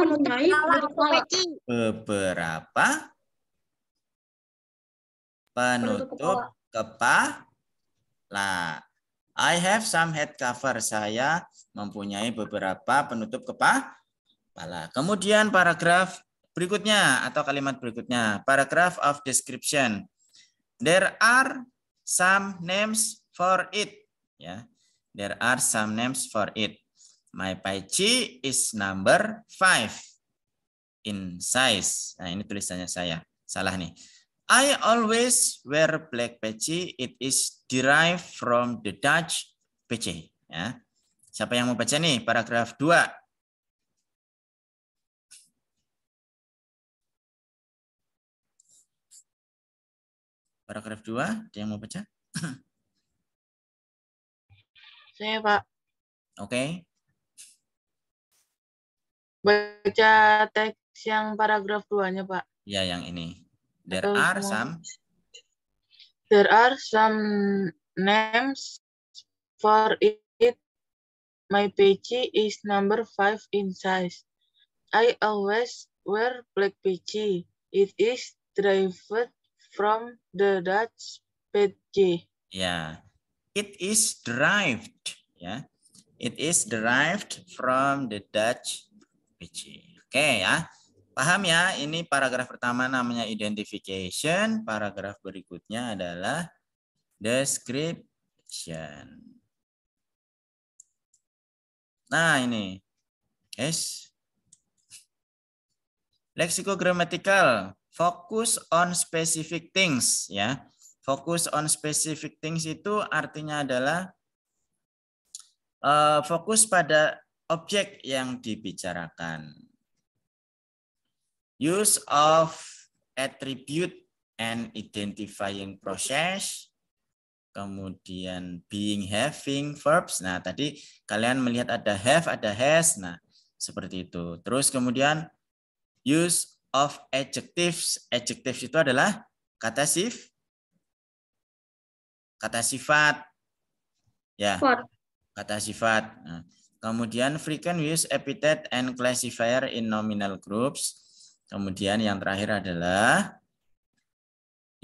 beberapa penutup kepala. I have some head cover. Saya mempunyai beberapa penutup kepala. Kemudian paragraf berikutnya atau kalimat berikutnya, paragraph of description. There are some names for it. Ya, there are some names for it. My patchy is number 5 in size. Nah, ini tulisannya saya. Salah nih. I always wear black patchy. It is derived from the Dutch patchy. Ya. Siapa yang mau baca nih? Paragraf 2. Paragraf 2, ada yang mau baca? Saya, Pak. Oke. Baca teks yang paragraf 2-nya, Pak. Ya, yang ini. There are some names for it. My patchy is number 5 in size. I always wear black patchy. It is derived from the Dutch PG. Ya, it is derived. Ya, it is derived from the Dutch PG. Oke ya, paham ya? Ini paragraf pertama namanya identification. Paragraf berikutnya adalah description. Nah ini, guys. Lexicogrammatical, focus on specific things ya. Focus on specific things itu artinya adalah fokus pada objek yang dibicarakan. Use of attribute and identifying process. Kemudian being, having, verbs. Nah, tadi kalian melihat ada have, ada has. Nah, seperti itu. Terus kemudian use of adjectives. Adjectives itu adalah kata sifat. Ya, kata sifat. Nah, kemudian frequent use epithet and classifier in nominal groups. Kemudian yang terakhir adalah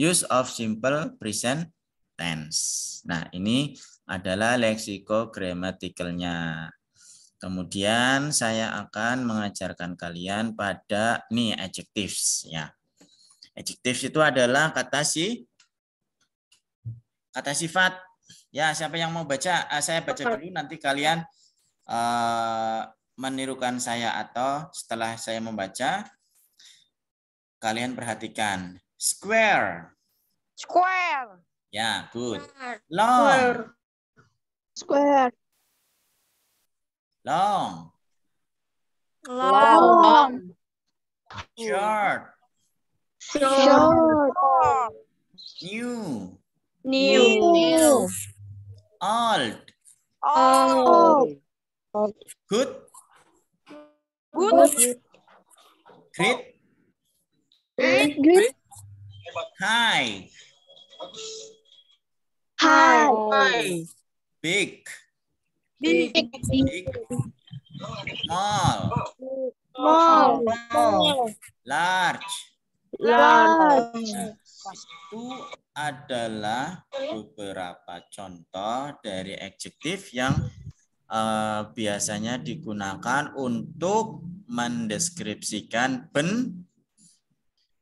use of simple present tense. Nah, ini adalah leksikogramaticalnya. Kemudian saya akan mengajarkan kalian pada nih adjectives ya. Adjectives itu adalah kata sifat. Ya, siapa yang mau baca? Saya baca dulu, nanti kalian menirukan saya atau setelah saya membaca kalian perhatikan. Square. Square. Ya, good. Long. Square. Long. Long. Short. Short. New. New. Old. Old. Good. Good. Great. Good. High. High. Big. Big. Big. Small. Small. Large. Large. Itu adalah beberapa contoh dari adjektif yang biasanya digunakan untuk mendeskripsikan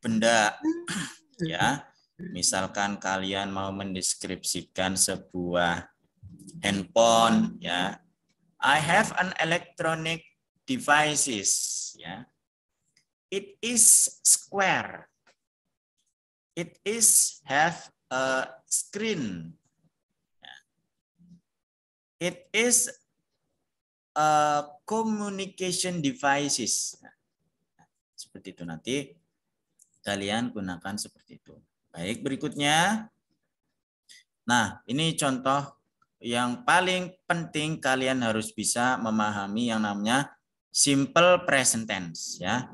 benda. Ya, misalkan kalian mau mendeskripsikan sebuah handphone, ya, I have an electronic devices, ya. It is square. It is have a screen. It is a communication devices. Seperti itu, nanti kalian gunakan seperti itu. Baik, berikutnya. Nah, ini contoh yang paling penting, kalian harus bisa memahami yang namanya simple present tense, ya.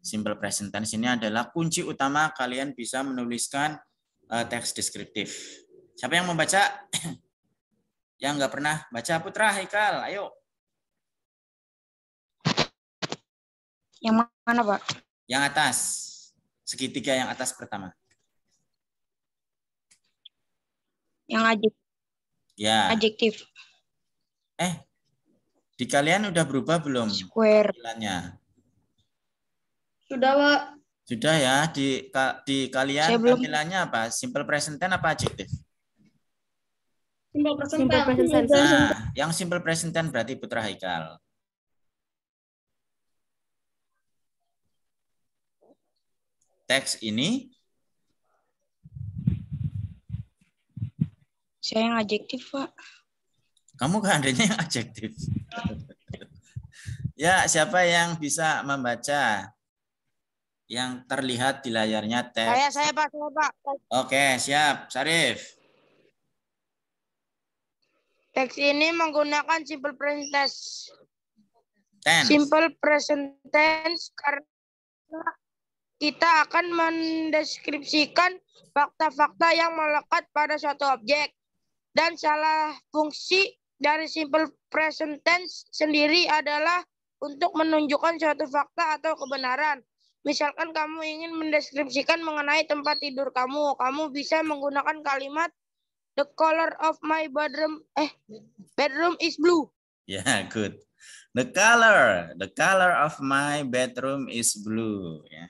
Simple present tense ini adalah kunci utama kalian bisa menuliskan teks deskriptif. Siapa yang membaca? Yang nggak pernah baca, Putra, Haikal, ayo. Yang mana, Pak? Yang atas. Segitiga yang atas pertama. Yang Ya. adjektif. Di kalian udah berubah belum? Square. Tampilannya? Sudah, Pak. Sudah ya. Di kalian Saya belum. tampilannya apa? Simple present tense apa adjektif? Simple present tense. Nah, yang simple present tense berarti Putra, Haikal. Teks ini Saya yang adjektif, Pak. kamu kan adanya yang adjektif. Ya, siapa yang bisa membaca yang terlihat di layarnya teks? Saya, Pak. Oke, siap. Syarif. Teks ini menggunakan simple present tense. Tense. Simple present tense karena kita akan mendeskripsikan fakta-fakta yang melekat pada suatu objek. Dan salah fungsi dari simple present tense sendiri adalah untuk menunjukkan suatu fakta atau kebenaran. Misalkan kamu ingin mendeskripsikan mengenai tempat tidur kamu, kamu bisa menggunakan kalimat the color of my bedroom is blue. Ya, good. The color of my bedroom is blue. Ya.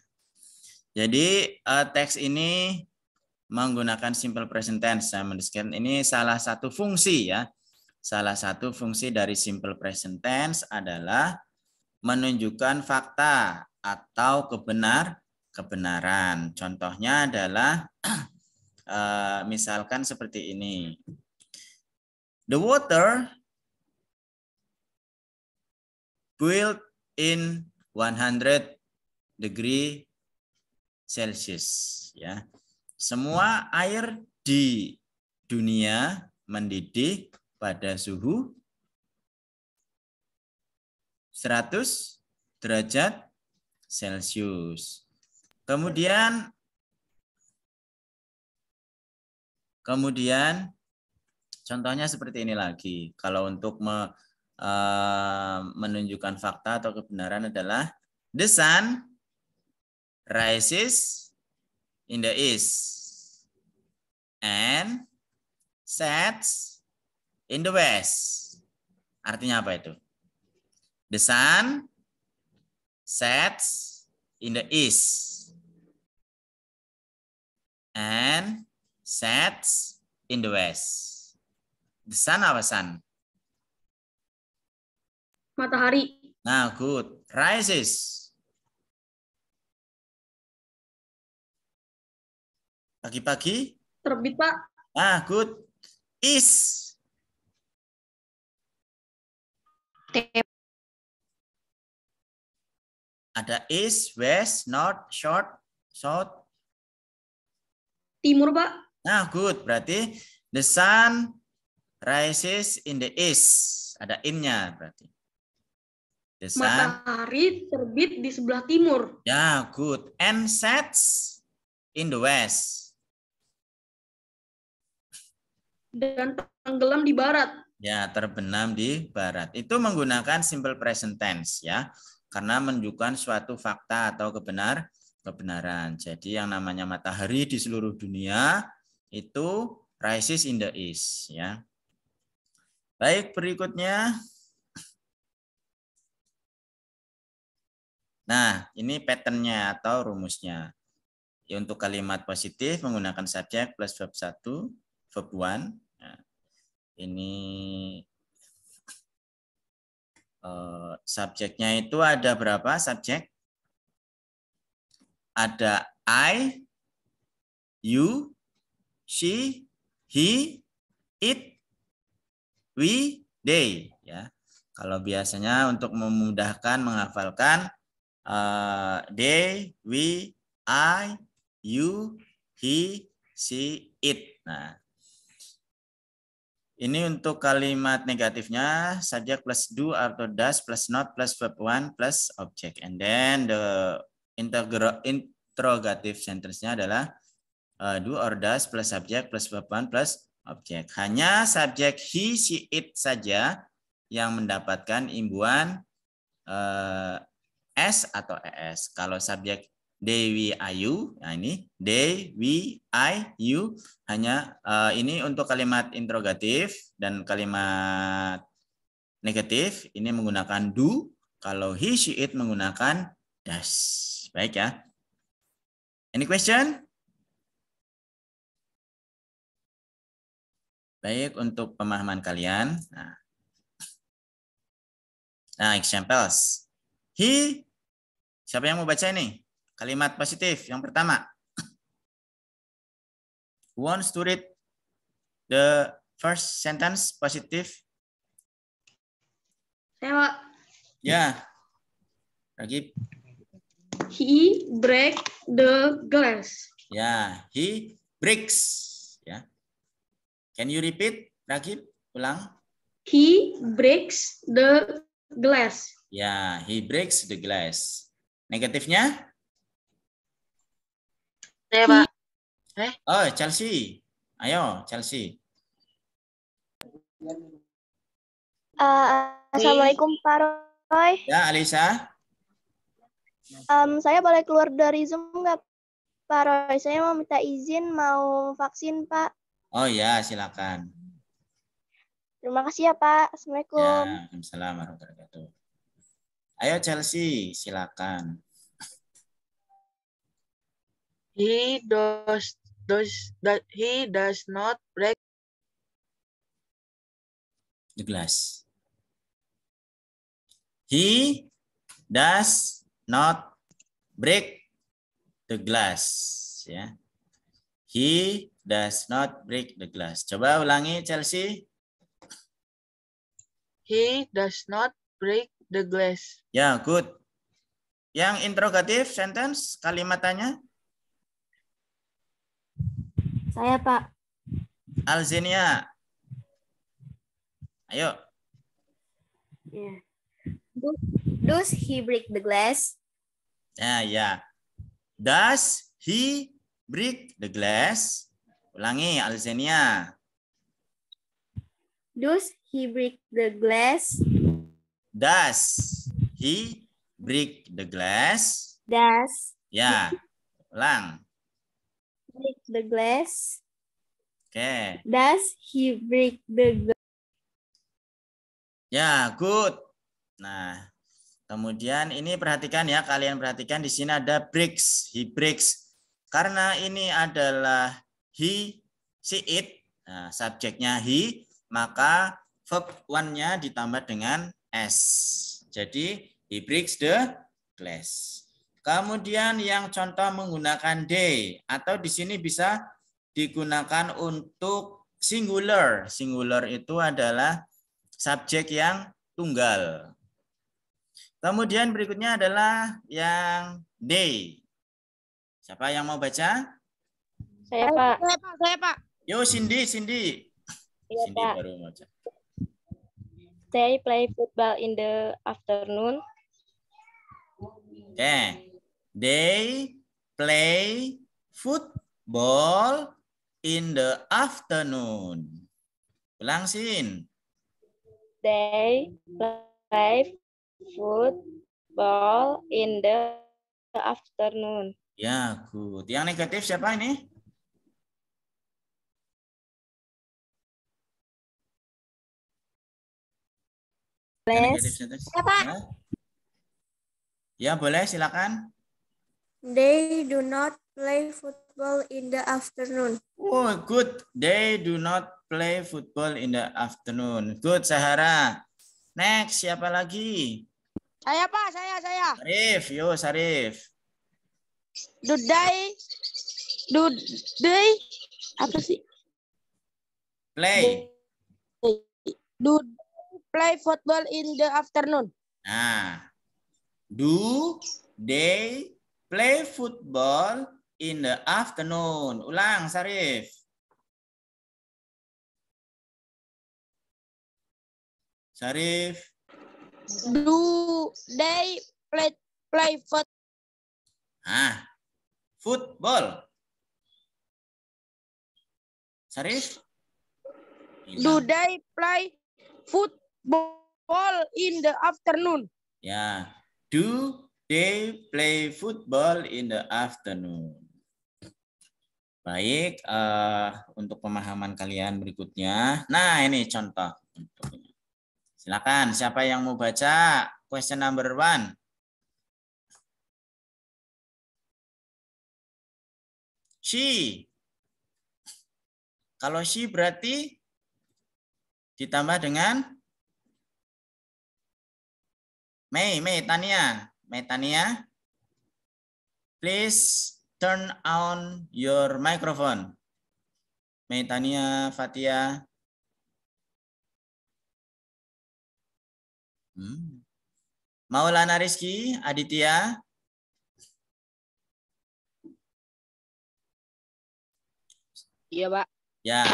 Jadi teks ini menggunakan simple present tense. Saya mendeskripsikan ini salah satu fungsi ya. Salah satu fungsi dari simple present tense adalah menunjukkan fakta atau kebenaran. Contohnya adalah misalkan seperti ini. The water boiled in 100 degree Celsius. Ya, semua air di dunia mendidih pada suhu 100 derajat Celcius. Kemudian contohnya seperti ini lagi. Kalau untuk menunjukkan fakta atau kebenaran adalah the sun rises in the east and sets in the west. Artinya apa itu? The sun sets in the east and sets in the west. The sun apa sun? Matahari. Nah, good. Rises. Pagi-pagi. Terbit, Pak. Ah, good. Is. Ada east, west, north, south. Timur, Pak. Nah, good. Berarti the sun rises in the east. Ada in-nya berarti. The sun. Matahari terbit di sebelah timur. Ya, good. And sets in the west. Dan tenggelam di barat. Ya, terbenam di barat. Itu menggunakan simple present tense ya. Karena menunjukkan suatu fakta atau kebenaran. Jadi yang namanya matahari di seluruh dunia itu rises in the east ya. Baik, berikutnya. Nah, ini patternnya atau rumusnya. Ya, untuk kalimat positif menggunakan subjek plus verb 1, verb 1. Nah, ini subjeknya itu ada berapa subjek? Ada I, you, she, he, it, we, they. Ya, kalau biasanya untuk memudahkan menghafalkan they, we, I, you, he, she, it. Nah, ini untuk kalimat negatifnya subject plus do atau does plus not plus verb 1 plus object. And then the interrogative sentence-nya adalah do or does plus subject plus verb 1 plus object. Hanya subjek he, she, it saja yang mendapatkan imbuhan s atau es. Kalau subjek they, we, I, you, nah ini they, we, I, you, hanya ini untuk kalimat interrogatif dan kalimat negatif ini menggunakan do. Kalau he, she, it menggunakan does. Baik ya. Any question? Baik, untuk pemahaman kalian. Nah, examples. He, siapa yang mau baca ini? Kalimat positif yang pertama. Who wants to read the first sentence positive? Saya, Pak. Ya. Ragib. He break the glass. Ya, he breaks. Ya. Can you repeat, Ragib? Ulang. He breaks the glass. Ya, he breaks the glass. Negatifnya? Saya, Pak. Oh, Chelsea. Ayo, Chelsea. Assalamualaikum Pak Roy. Ya, Alisa. Saya boleh keluar dari Zoom nggak, Pak Roy? Saya mau minta izin mau vaksin, Pak. Oh ya, silakan. Terima kasih ya, Pak. Assalamualaikum. Ya, Waalaikumsalam warahmatullahi wabarakatuh. Ayo Chelsea, silakan. He does not break The glass. He does not break the glass. Ya. He does not break the glass. Coba ulangi Chelsea. He does not break the glass. Ya, good. Yang interrogatif sentence kalimatannya? Saya, Pak. Alzenia. Ayo. Yeah. Does he break the glass? Ya. Does he break the glass? Ulangi, Alzenia. Does he break the glass? Does he break the glass? Does Ya, ulang. break the glass? Oke. Does he break the glass? Ya, good. Nah, kemudian ini perhatikan ya, kalian perhatikan di sini ada breaks, he breaks. Karena ini adalah he, she, it, nah, subjeknya he, maka verb one-nya ditambah dengan s. Jadi, he breaks the glass. Kemudian yang contoh menggunakan they, atau di sini bisa digunakan untuk singular. Singular itu adalah subjek yang tunggal. Kemudian berikutnya adalah yang they. Siapa yang mau baca? Saya, Pak. Saya, Pak. Yo, Cindy. Iya, Cindy Pak. baru mau baca. They play football in the afternoon. Oke. They play football in the afternoon. Ulang, Sin. They play football in the afternoon. Ya, good. Yang negatif siapa ini? Yang negatif siapa? Ya, boleh, silakan. They do not play football in the afternoon. Oh, good. They do not play football in the afternoon. Good, Sahara. Next, siapa lagi? Saya, Pak. Saya. Sarif, yo, Sarif. Do they apa sih? Play. Do they play football in the afternoon? Nah, do they play football in the afternoon? Ulang, Sarif. Sarif. Do they play football? Football. Sarif. Do they play football in the afternoon? Ya. Do they play football in the afternoon? Baik, untuk pemahaman kalian berikutnya. Nah, ini contoh. Silakan, siapa yang mau baca question number 1? She. Kalau she berarti ditambah dengan May, Tania. Please turn on your microphone. May, Tania, Fatia. Maulana Rizky, Aditya. Iya, Pak. Ya.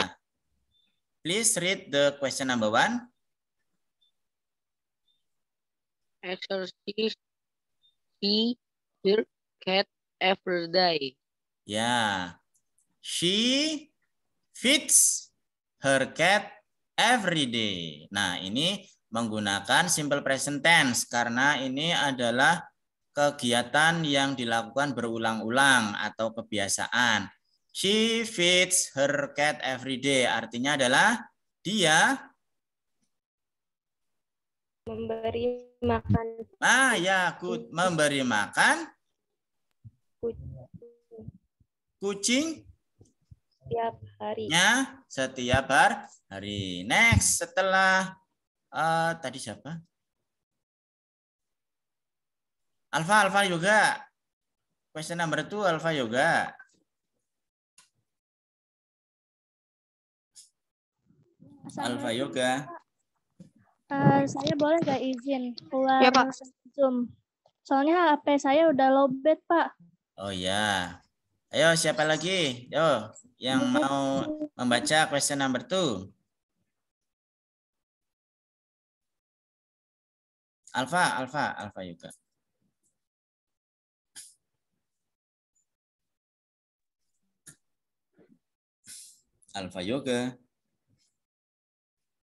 Please read the question number 1. Exercise she her cat every day. Ya. She feeds her cat every day. Nah, ini menggunakan simple present tense karena ini adalah kegiatan yang dilakukan berulang-ulang atau kebiasaan. She feeds her cat every day. Artinya adalah dia memberi makan ya, good. Memberi makan kucing setiap hari. Setiap hari. Next, setelah tadi siapa? Alfa juga. Question number 2, Alfa juga. Alfa Yoga. Saya boleh nggak izin keluar Ya, Pak. Zoom? Soalnya HP saya udah lowbat, Pak. Oh ya. Ayo siapa lagi? Yo, yang mau membaca question number 2. Alfa Yoga. Alfa Yoga.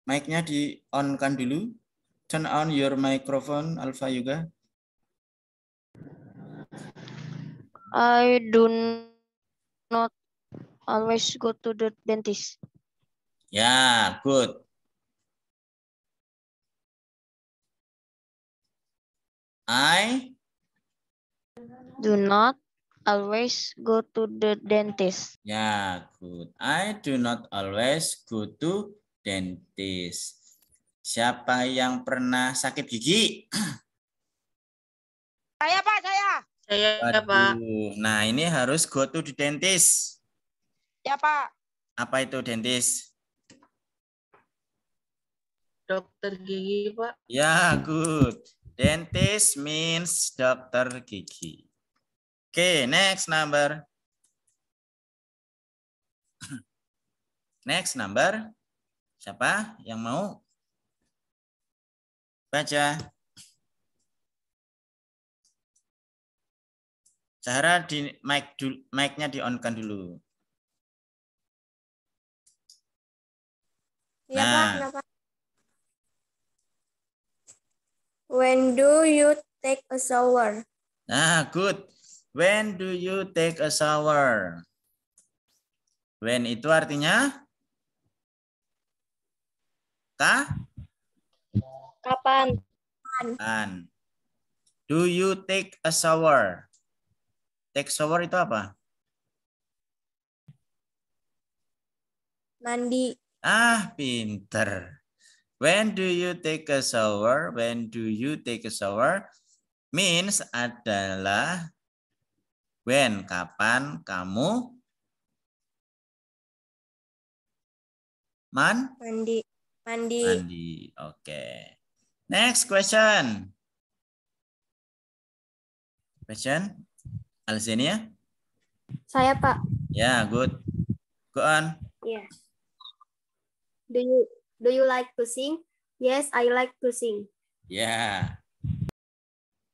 Mic-nya di-on-kan dulu. Turn on your microphone, Alfa Yoga. I do not always go to the dentist. Ya, good. I Do not always go to the dentist. Ya, good. I do not always go to dentist. Siapa yang pernah sakit gigi? Saya, Pak, saya. Saya, Pak. Waduh. Nah, ini harus go to the dentist. Ya, Pak. Apa itu dentist? Dokter gigi, Pak. Ya, good. Dentist means dokter gigi. Oke, next number. Next number. Siapa yang mau baca? Zahra di mic-nya di-on-kan dulu. Ya, Nah. Pak, kenapa? When do you take a shower? Nah, good. When do you take a shower? When itu artinya? Kapan? Kapan? Do you take a shower? Take shower itu apa? Mandi. Pinter. When do you take a shower? When do you take a shower? Means adalah when, kapan kamu Mandi. Oke. Next question. Question? Alzenia? Saya, Pak. Ya, good. Go on. Yeah. Do you like to sing? Yes, I like to sing. Ya.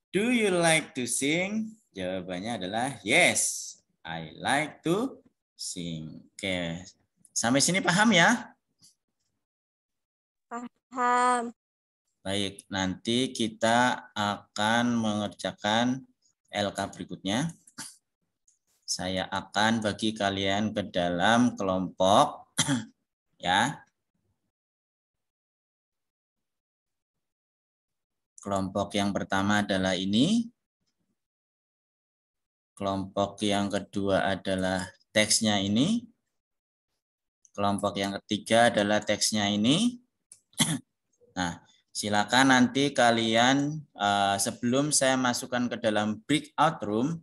Do you like to sing? Jawabannya adalah yes, I like to sing. Oke. Sampai sini paham ya? Paham. Baik, nanti kita akan mengerjakan LK berikutnya. Saya akan bagi kalian ke dalam kelompok ya. Kelompok yang pertama adalah ini. Kelompok yang kedua adalah teksnya ini. Kelompok yang ketiga adalah teksnya ini. Nah, silakan nanti kalian sebelum saya masukkan ke dalam breakout room,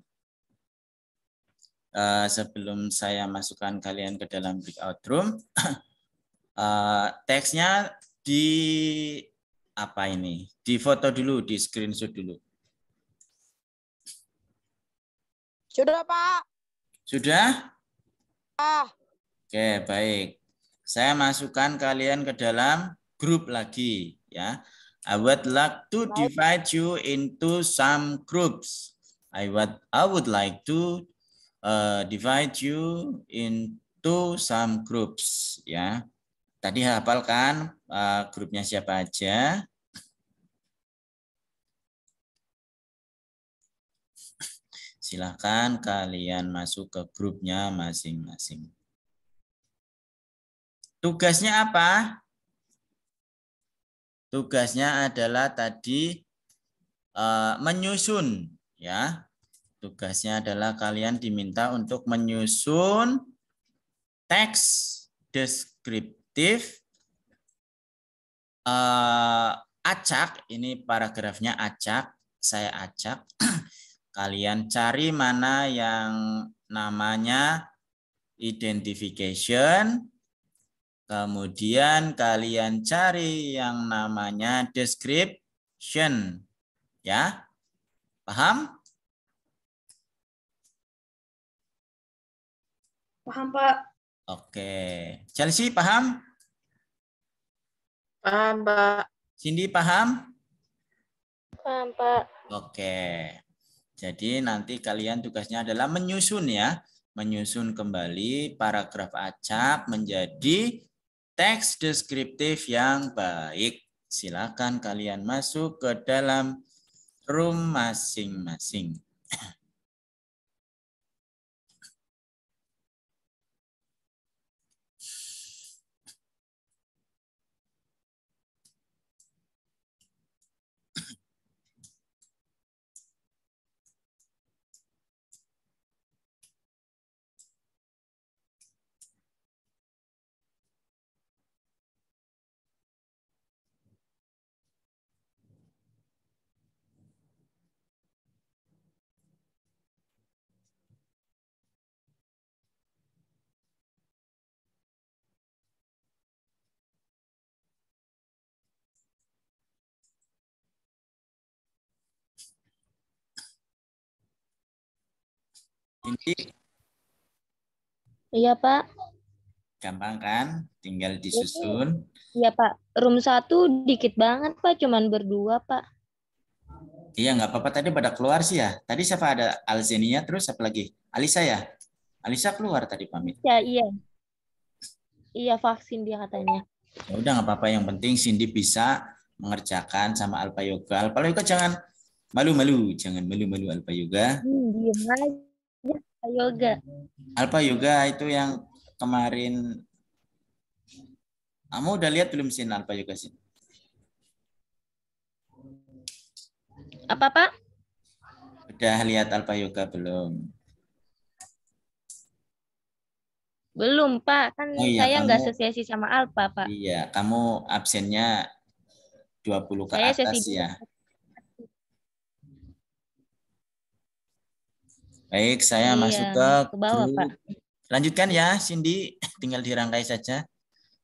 teksnya di foto dulu, di screenshot dulu. Sudah, Pak. Sudah? Oke, baik. Saya masukkan kalian ke dalam grup lagi ya. I would like to divide you into some groups. I would like to divide you into some groups ya. Tadi hafalkan grupnya siapa aja. Silakan kalian masuk ke grupnya masing-masing. Tugasnya apa? Tugasnya adalah tadi menyusun, ya. Tugasnya adalah kalian diminta untuk menyusun teks deskriptif acak. Ini paragrafnya acak, saya acak. Kalian cari mana yang namanya identification, kemudian kalian cari yang namanya description, ya. Paham? Paham, Pak. Oke. Chelsea paham? Paham, Pak. Cindy paham? Paham, Pak. Oke. Jadi nanti kalian tugasnya adalah menyusun, ya. Menyusun kembali paragraf acak menjadi teks deskriptif yang baik. Silakan kalian masuk ke dalam room masing-masing. Ini Iya, Pak. gampang kan? Tinggal disusun. Iya, Pak. Room 1 dikit banget, Pak. Cuman berdua, Pak. Iya, nggak apa-apa. Tadi pada keluar sih ya. Tadi siapa ada? Alzenia, terus apa lagi? Alisa ya? Alisa keluar tadi pamit. Ya, iya. Iya, vaksin dia katanya. Ya udah, nggak apa-apa. Yang penting Cindy bisa mengerjakan sama Alpha Yoga. Alpha Yoga jangan malu-malu. Jangan malu-malu Alpha Yoga. Diem aja, Pak Yoga. Alpha Yoga itu yang kemarin. Kamu udah lihat belum Sin Alpha Yoga Sin? Apa, Pak? Udah lihat Alpha Yoga belum? Belum, Pak. Kan Oh iya, saya nggak kamu. sesesi sama Alpa, Pak. Iya, kamu absennya 20 ke Saya atas sesi ya. Baik, saya Iya, masuk ke ke bawah, grup. Pak. Lanjutkan ya, Cindy. Tinggal dirangkai saja.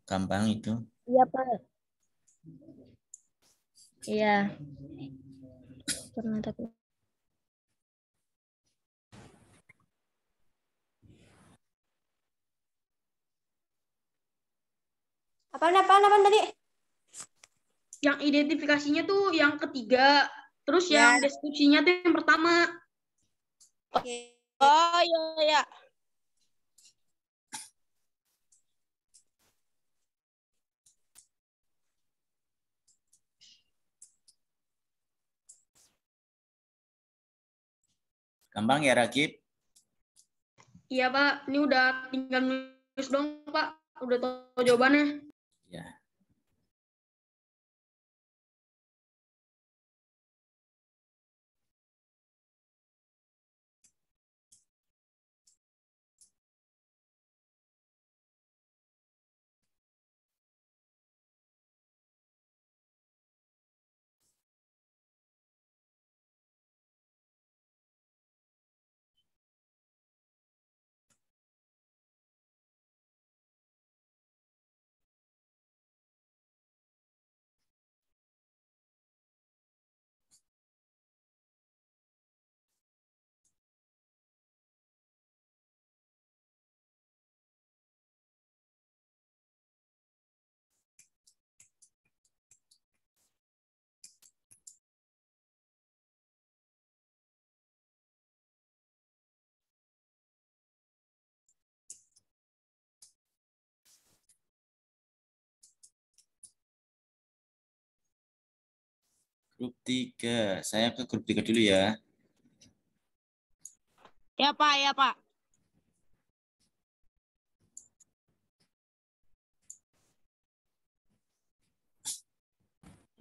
Gampang itu. Iya, Pak. Iya. Pernah tapi. Apaan tadi? Yang identifikasinya tuh yang ketiga. Terus Ya. yang deskripsinya tuh yang pertama. Oke. Oh, iya, iya. Gampang ya, Rakib? Iya, Pak. Ini udah tinggal nulis dong, Pak. Udah tahu jawabannya. Ya. Grup 3. Saya ke grup 3 dulu ya. Ya, Pak. Ya, Pak.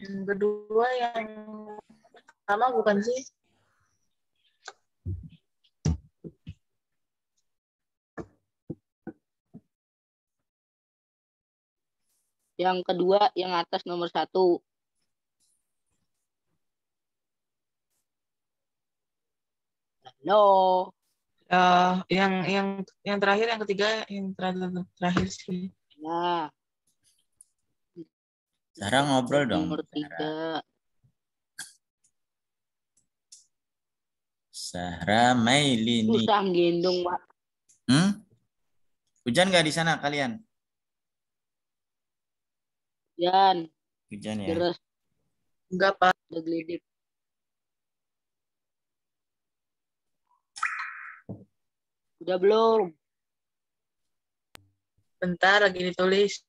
Yang kedua yang pertama bukan sih? Yang kedua yang atas nomor 1. Halo. Yang terakhir, yang ketiga, yang terakhir sih. Nah. Zahra ngobrol dong. Nomor 3. Zahra Mailini. Susah gendong, Pak. Hujan nggak di sana kalian? Hujan. Hujan ya. Deras. Enggak, Pak. Udah gelidik. Udah belum? Bentar lagi ditulis.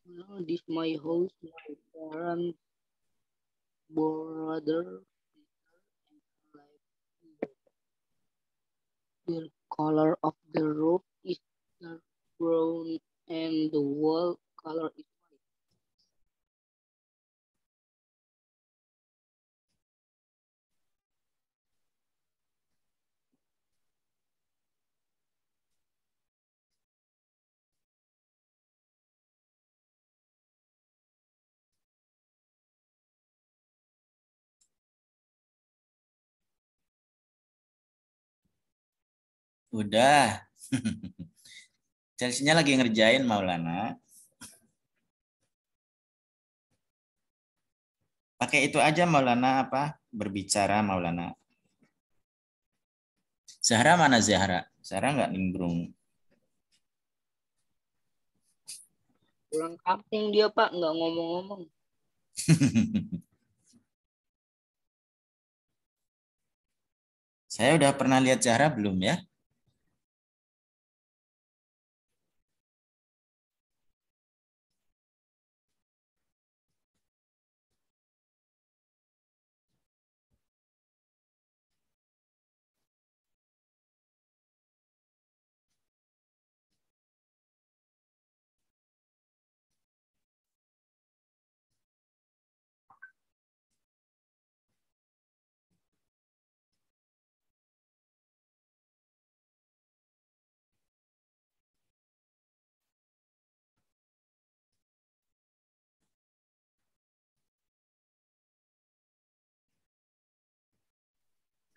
No, this my house, my parents, brother, sister, and life. The color of the roof is dark brown and the wall color is white. Udah. Chelsea-nya lagi ngerjain Maulana. Pakai itu aja Maulana apa? Berbicara Maulana. Zahra mana Zahra? Zahra nggak nimbrung. Pulang kampung dia, Pak, nggak ngomong-ngomong. Saya udah pernah lihat Zahra belum ya?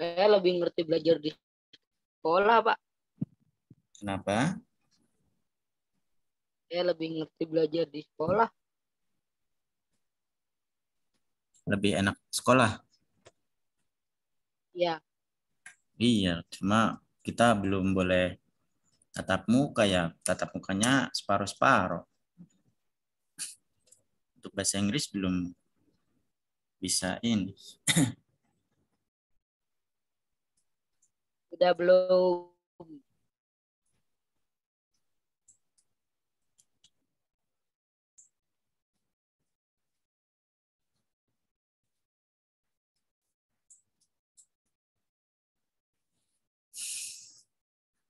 Saya lebih ngerti belajar di sekolah, Pak. Kenapa? Saya lebih ngerti belajar di sekolah. Lebih enak sekolah? Ya. Iya, cuma kita belum boleh tatap muka ya. Tatap mukanya separuh-separuh. Untuk bahasa Inggris belum bisa ini. Udah belum?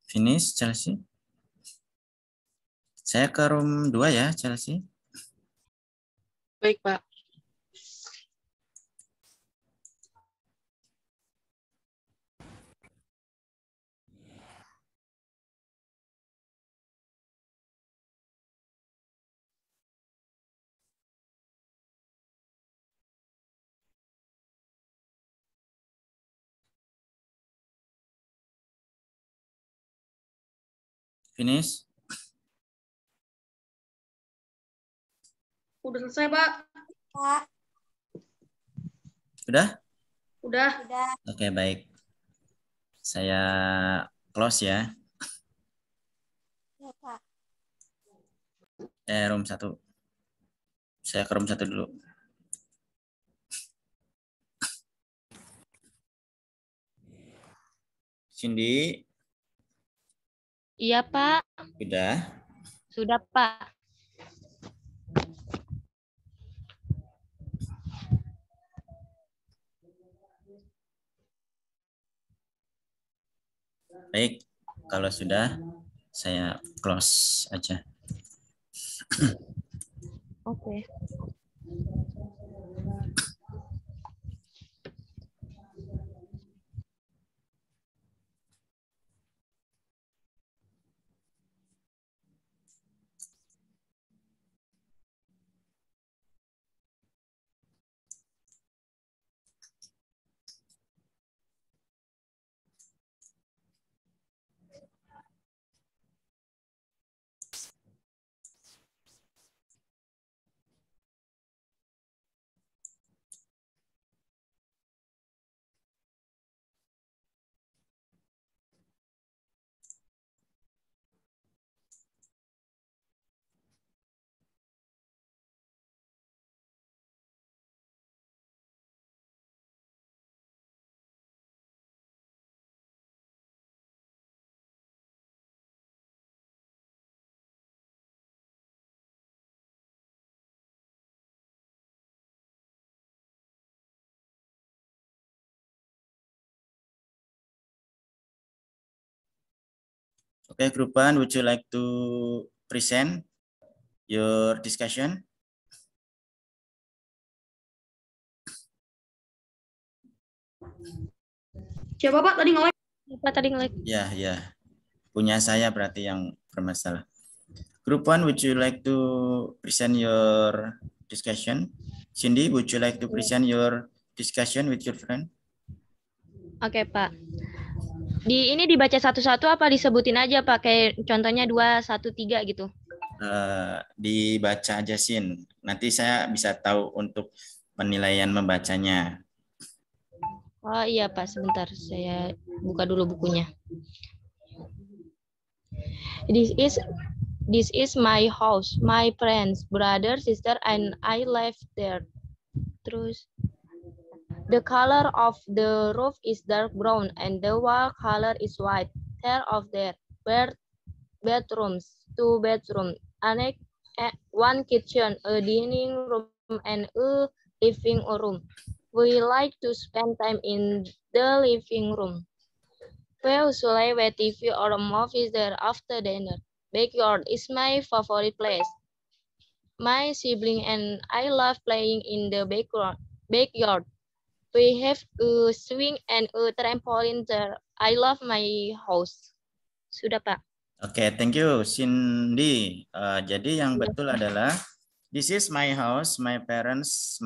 Finish Chelsea. Saya ke room 2 ya Chelsea. Baik, Pak. Finish. Udah selesai, Pak. Pak. Udah? Udah. Oke, baik. Saya close ya. Ya, Pak. Room 1. Saya ke room 1 dulu. Cindy. Iya, Pak. Sudah? Sudah, Pak. Baik, kalau sudah saya close aja. Oke. Okay, Group 1, would you like to present your discussion? Siapa Pak tadi nge-like? Siapa tadi nge-like? Ya, ya. Punya saya berarti yang bermasalah. Group 1, would you like to present your discussion? Cindy, would you like to present your discussion with your friend? Oke, Pak. Ini dibaca satu-satu apa disebutin aja, Pak? Kayak contohnya 2, 1, 3 gitu. Dibaca aja, Sin. Nanti saya bisa tahu untuk penilaian membacanya. Oh iya, Pak. Sebentar. Saya buka dulu bukunya. This is my house. My friends, brother, sister, and I live there. Terus, the color of the roof is dark brown and the wall color is white. There of their bedrooms, 2 bedrooms, one kitchen, a dining room, and a living room. We like to spend time in the living room. We usually watch TV or movies there after dinner. Backyard is my favorite place. My sibling and I love playing in the backyard. We have a swing and a trampoline there. I love my house. Sudah, Pak. Oke, thank you, Cindy. Jadi yang betul adalah this is my house. My parents,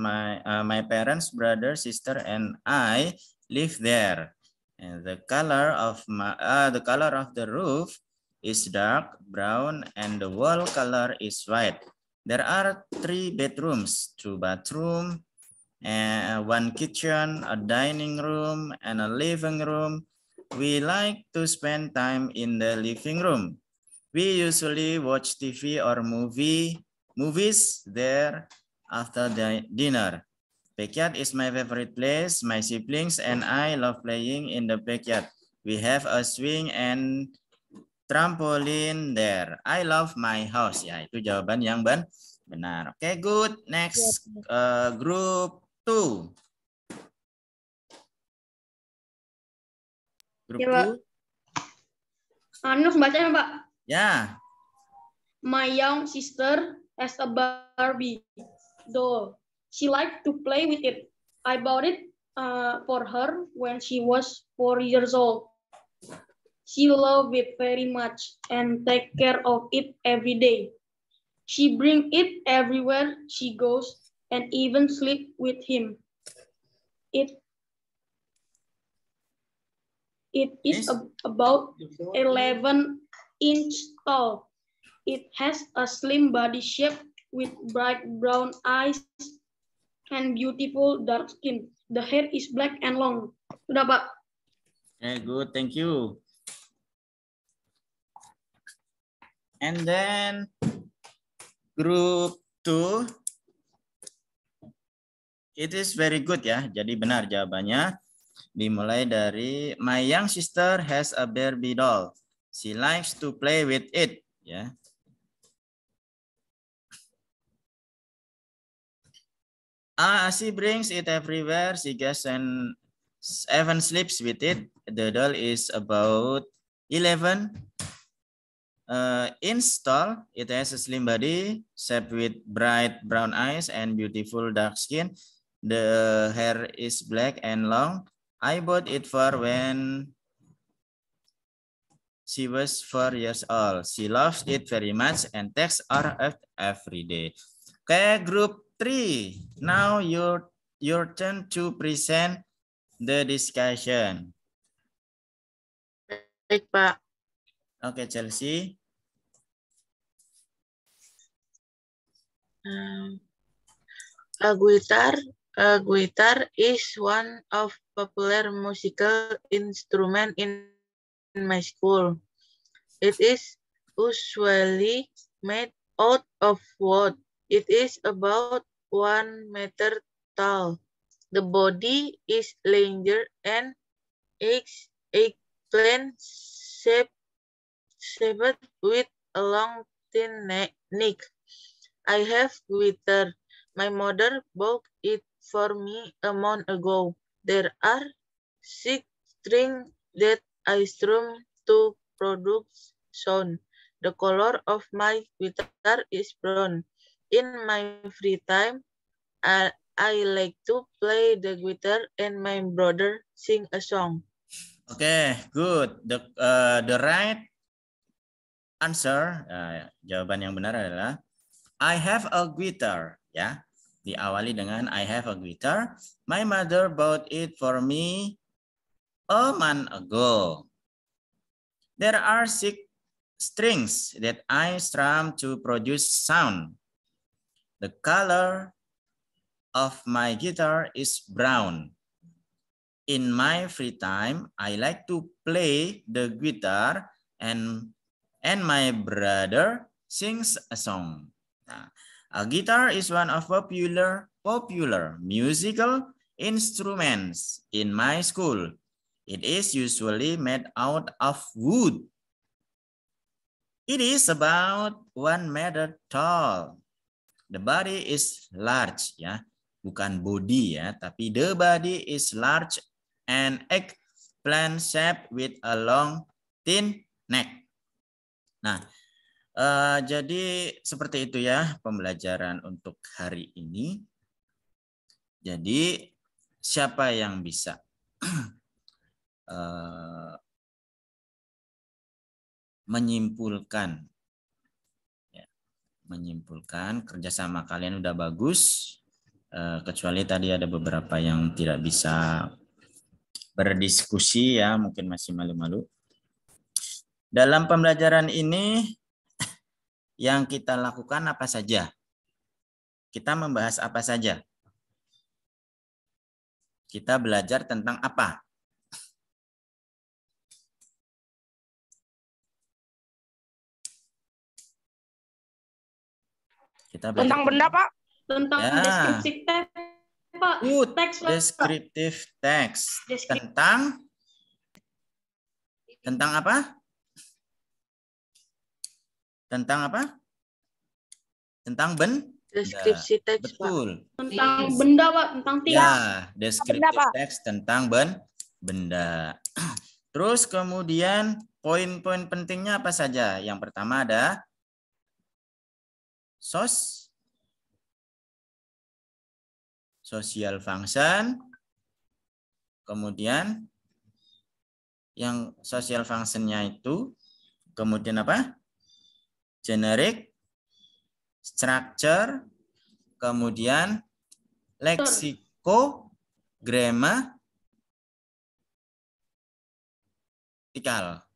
brother, sister, and I live there. And the color of the roof is dark brown, and the wall color is white. There are 3 bedrooms, 2 bathrooms, one kitchen, a dining room, and a living room. We like to spend time in the living room. We usually watch TV or movies there after the dinner. Backyard is my favorite place. My siblings and I love playing in the backyard. We have a swing and trampoline there. I love my house. Ya, itu jawaban yang benar. Oke, good. Next, group 2. Grup Ya, Pak. 2. Ini harus bacanya, Pak. Ya. My young sister has a Barbie doll. She likes to play with it. I bought it for her when she was 4 years old. She loves it very much and take care of it every day. She brings it everywhere she goes and even sleep with him. It is about 11 inches tall. It has a slim body shape with bright brown eyes and beautiful dark skin. The hair is black and long. Sudah, Pak. Okay, good. Thank you. And then group 2. It is very good ya. Jadi benar jawabannya. Dimulai dari my young sister has a Barbie doll. She likes to play with it. Ya. She brings it everywhere. She gets and even sleeps with it. The doll is about 11 inch tall. It has a slim body, shaped with bright brown eyes and beautiful dark skin. The hair is black and long. I bought it for when she was 4 years old. She loves it very much and takes her out every day. Okay, group 3. Now your turn to present the discussion. Baik, Pak. Okay, Chelsea. A guitar is one of popular musical instrument in my school. It is usually made out of wood. It is about 1 meter tall. The body is longer and eggplant shaped with a long thin neck. I have guitar. My mother bought it for me a month ago. There are 6 strings that I strum to produce sound. The color of my guitar is brown. In my free time, I like to play the guitar and my brother sing a song. Okay, good. The right answer, jawaban yang benar adalah I have a guitar. Ya, diawali dengan I have a guitar. My mother bought it for me a month ago. There are 6 strings that I strum to produce sound. The color of my guitar is brown. In my free time, I like to play the guitar and my brother sings a song. Nah, a guitar is one of popular musical instruments in my school. It is usually made out of wood. It is about 1 meter tall. The body is large, ya, bukan body ya, tapi the body is large and eggplant shaped with a long thin neck. Nah, jadi seperti itu ya pembelajaran untuk hari ini. Jadi siapa yang bisa menyimpulkan kerjasama kalian udah bagus, kecuali tadi ada beberapa yang tidak bisa berdiskusi ya, mungkin masih malu-malu. Dalam pembelajaran ini yang kita lakukan apa saja? Kita membahas apa saja? Kita belajar tentang apa? Kita belajar Tentang benda, Pak. Tentang ya. deskripsi teks, Pak. Teks, Pak. Descriptive text. Tentang apa? Tentang apa? Tentang Deskripsi teks, betul. Pak. Tentang benda, Pak. Tentang tiang. Ya, descriptive text tentang benda. Terus kemudian poin-poin pentingnya apa saja? Yang pertama ada social function. Kemudian yang social function-nya itu kemudian apa? Generic, structure, kemudian leksiko, grammatikal.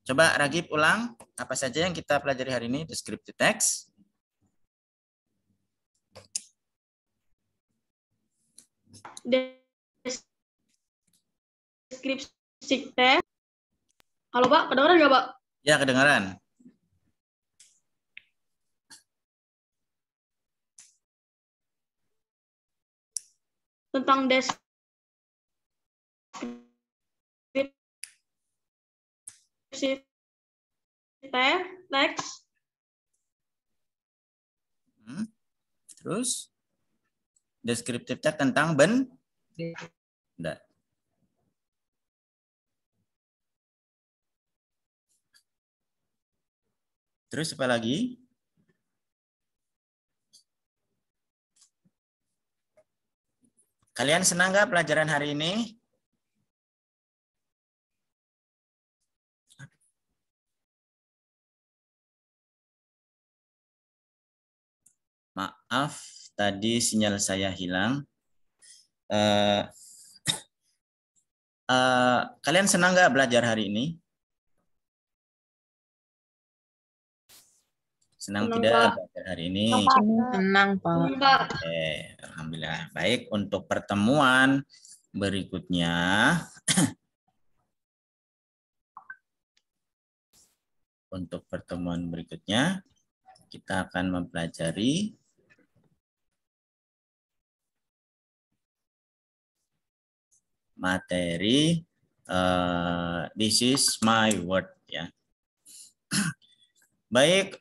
Coba Ragib ulang apa saja yang kita pelajari hari ini descriptive text. Deskripsi teks. Halo Pak, kedengaran nggak Pak? Ya, kedengaran. Tentang deskripsi text. Terus descriptive text tentang benda. Terus apa lagi? Kalian senang nggak pelajaran hari ini? Maaf, tadi sinyal saya hilang. Kalian senang nggak belajar hari ini? Senang tidak belajar hari ini? Senang, Pak. Oke, alhamdulillah. Baik, untuk pertemuan berikutnya. Untuk pertemuan berikutnya, kita akan mempelajari materi This is my word, ya. Baik,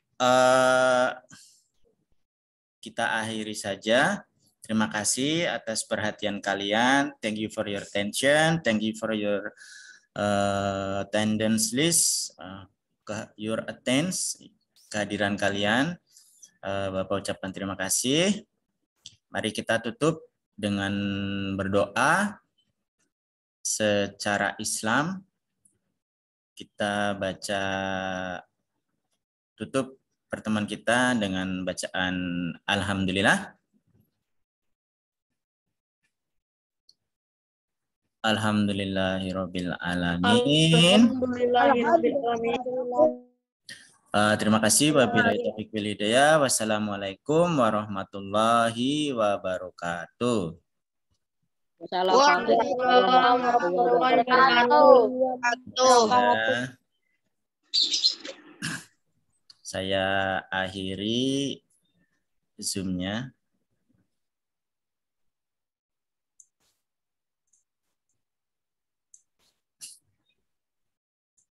kita akhiri saja. Terima kasih atas perhatian kalian. Thank you for your attention. Thank you for your attendance list. Your attendance, kehadiran kalian. Bapak ucapkan terima kasih. Mari kita tutup dengan berdoa secara Islam. Kita baca tutup pertemuan kita dengan bacaan Alhamdulillah. Alhamdulillahirabbil alamin. Terima kasih. Wabillahi taufiq wal hidayah. Wassalamualaikum warahmatullahi wabarakatuh. Waalaikumsalam warahmatullahi wabarakatuh. Saya akhiri Zoom-nya.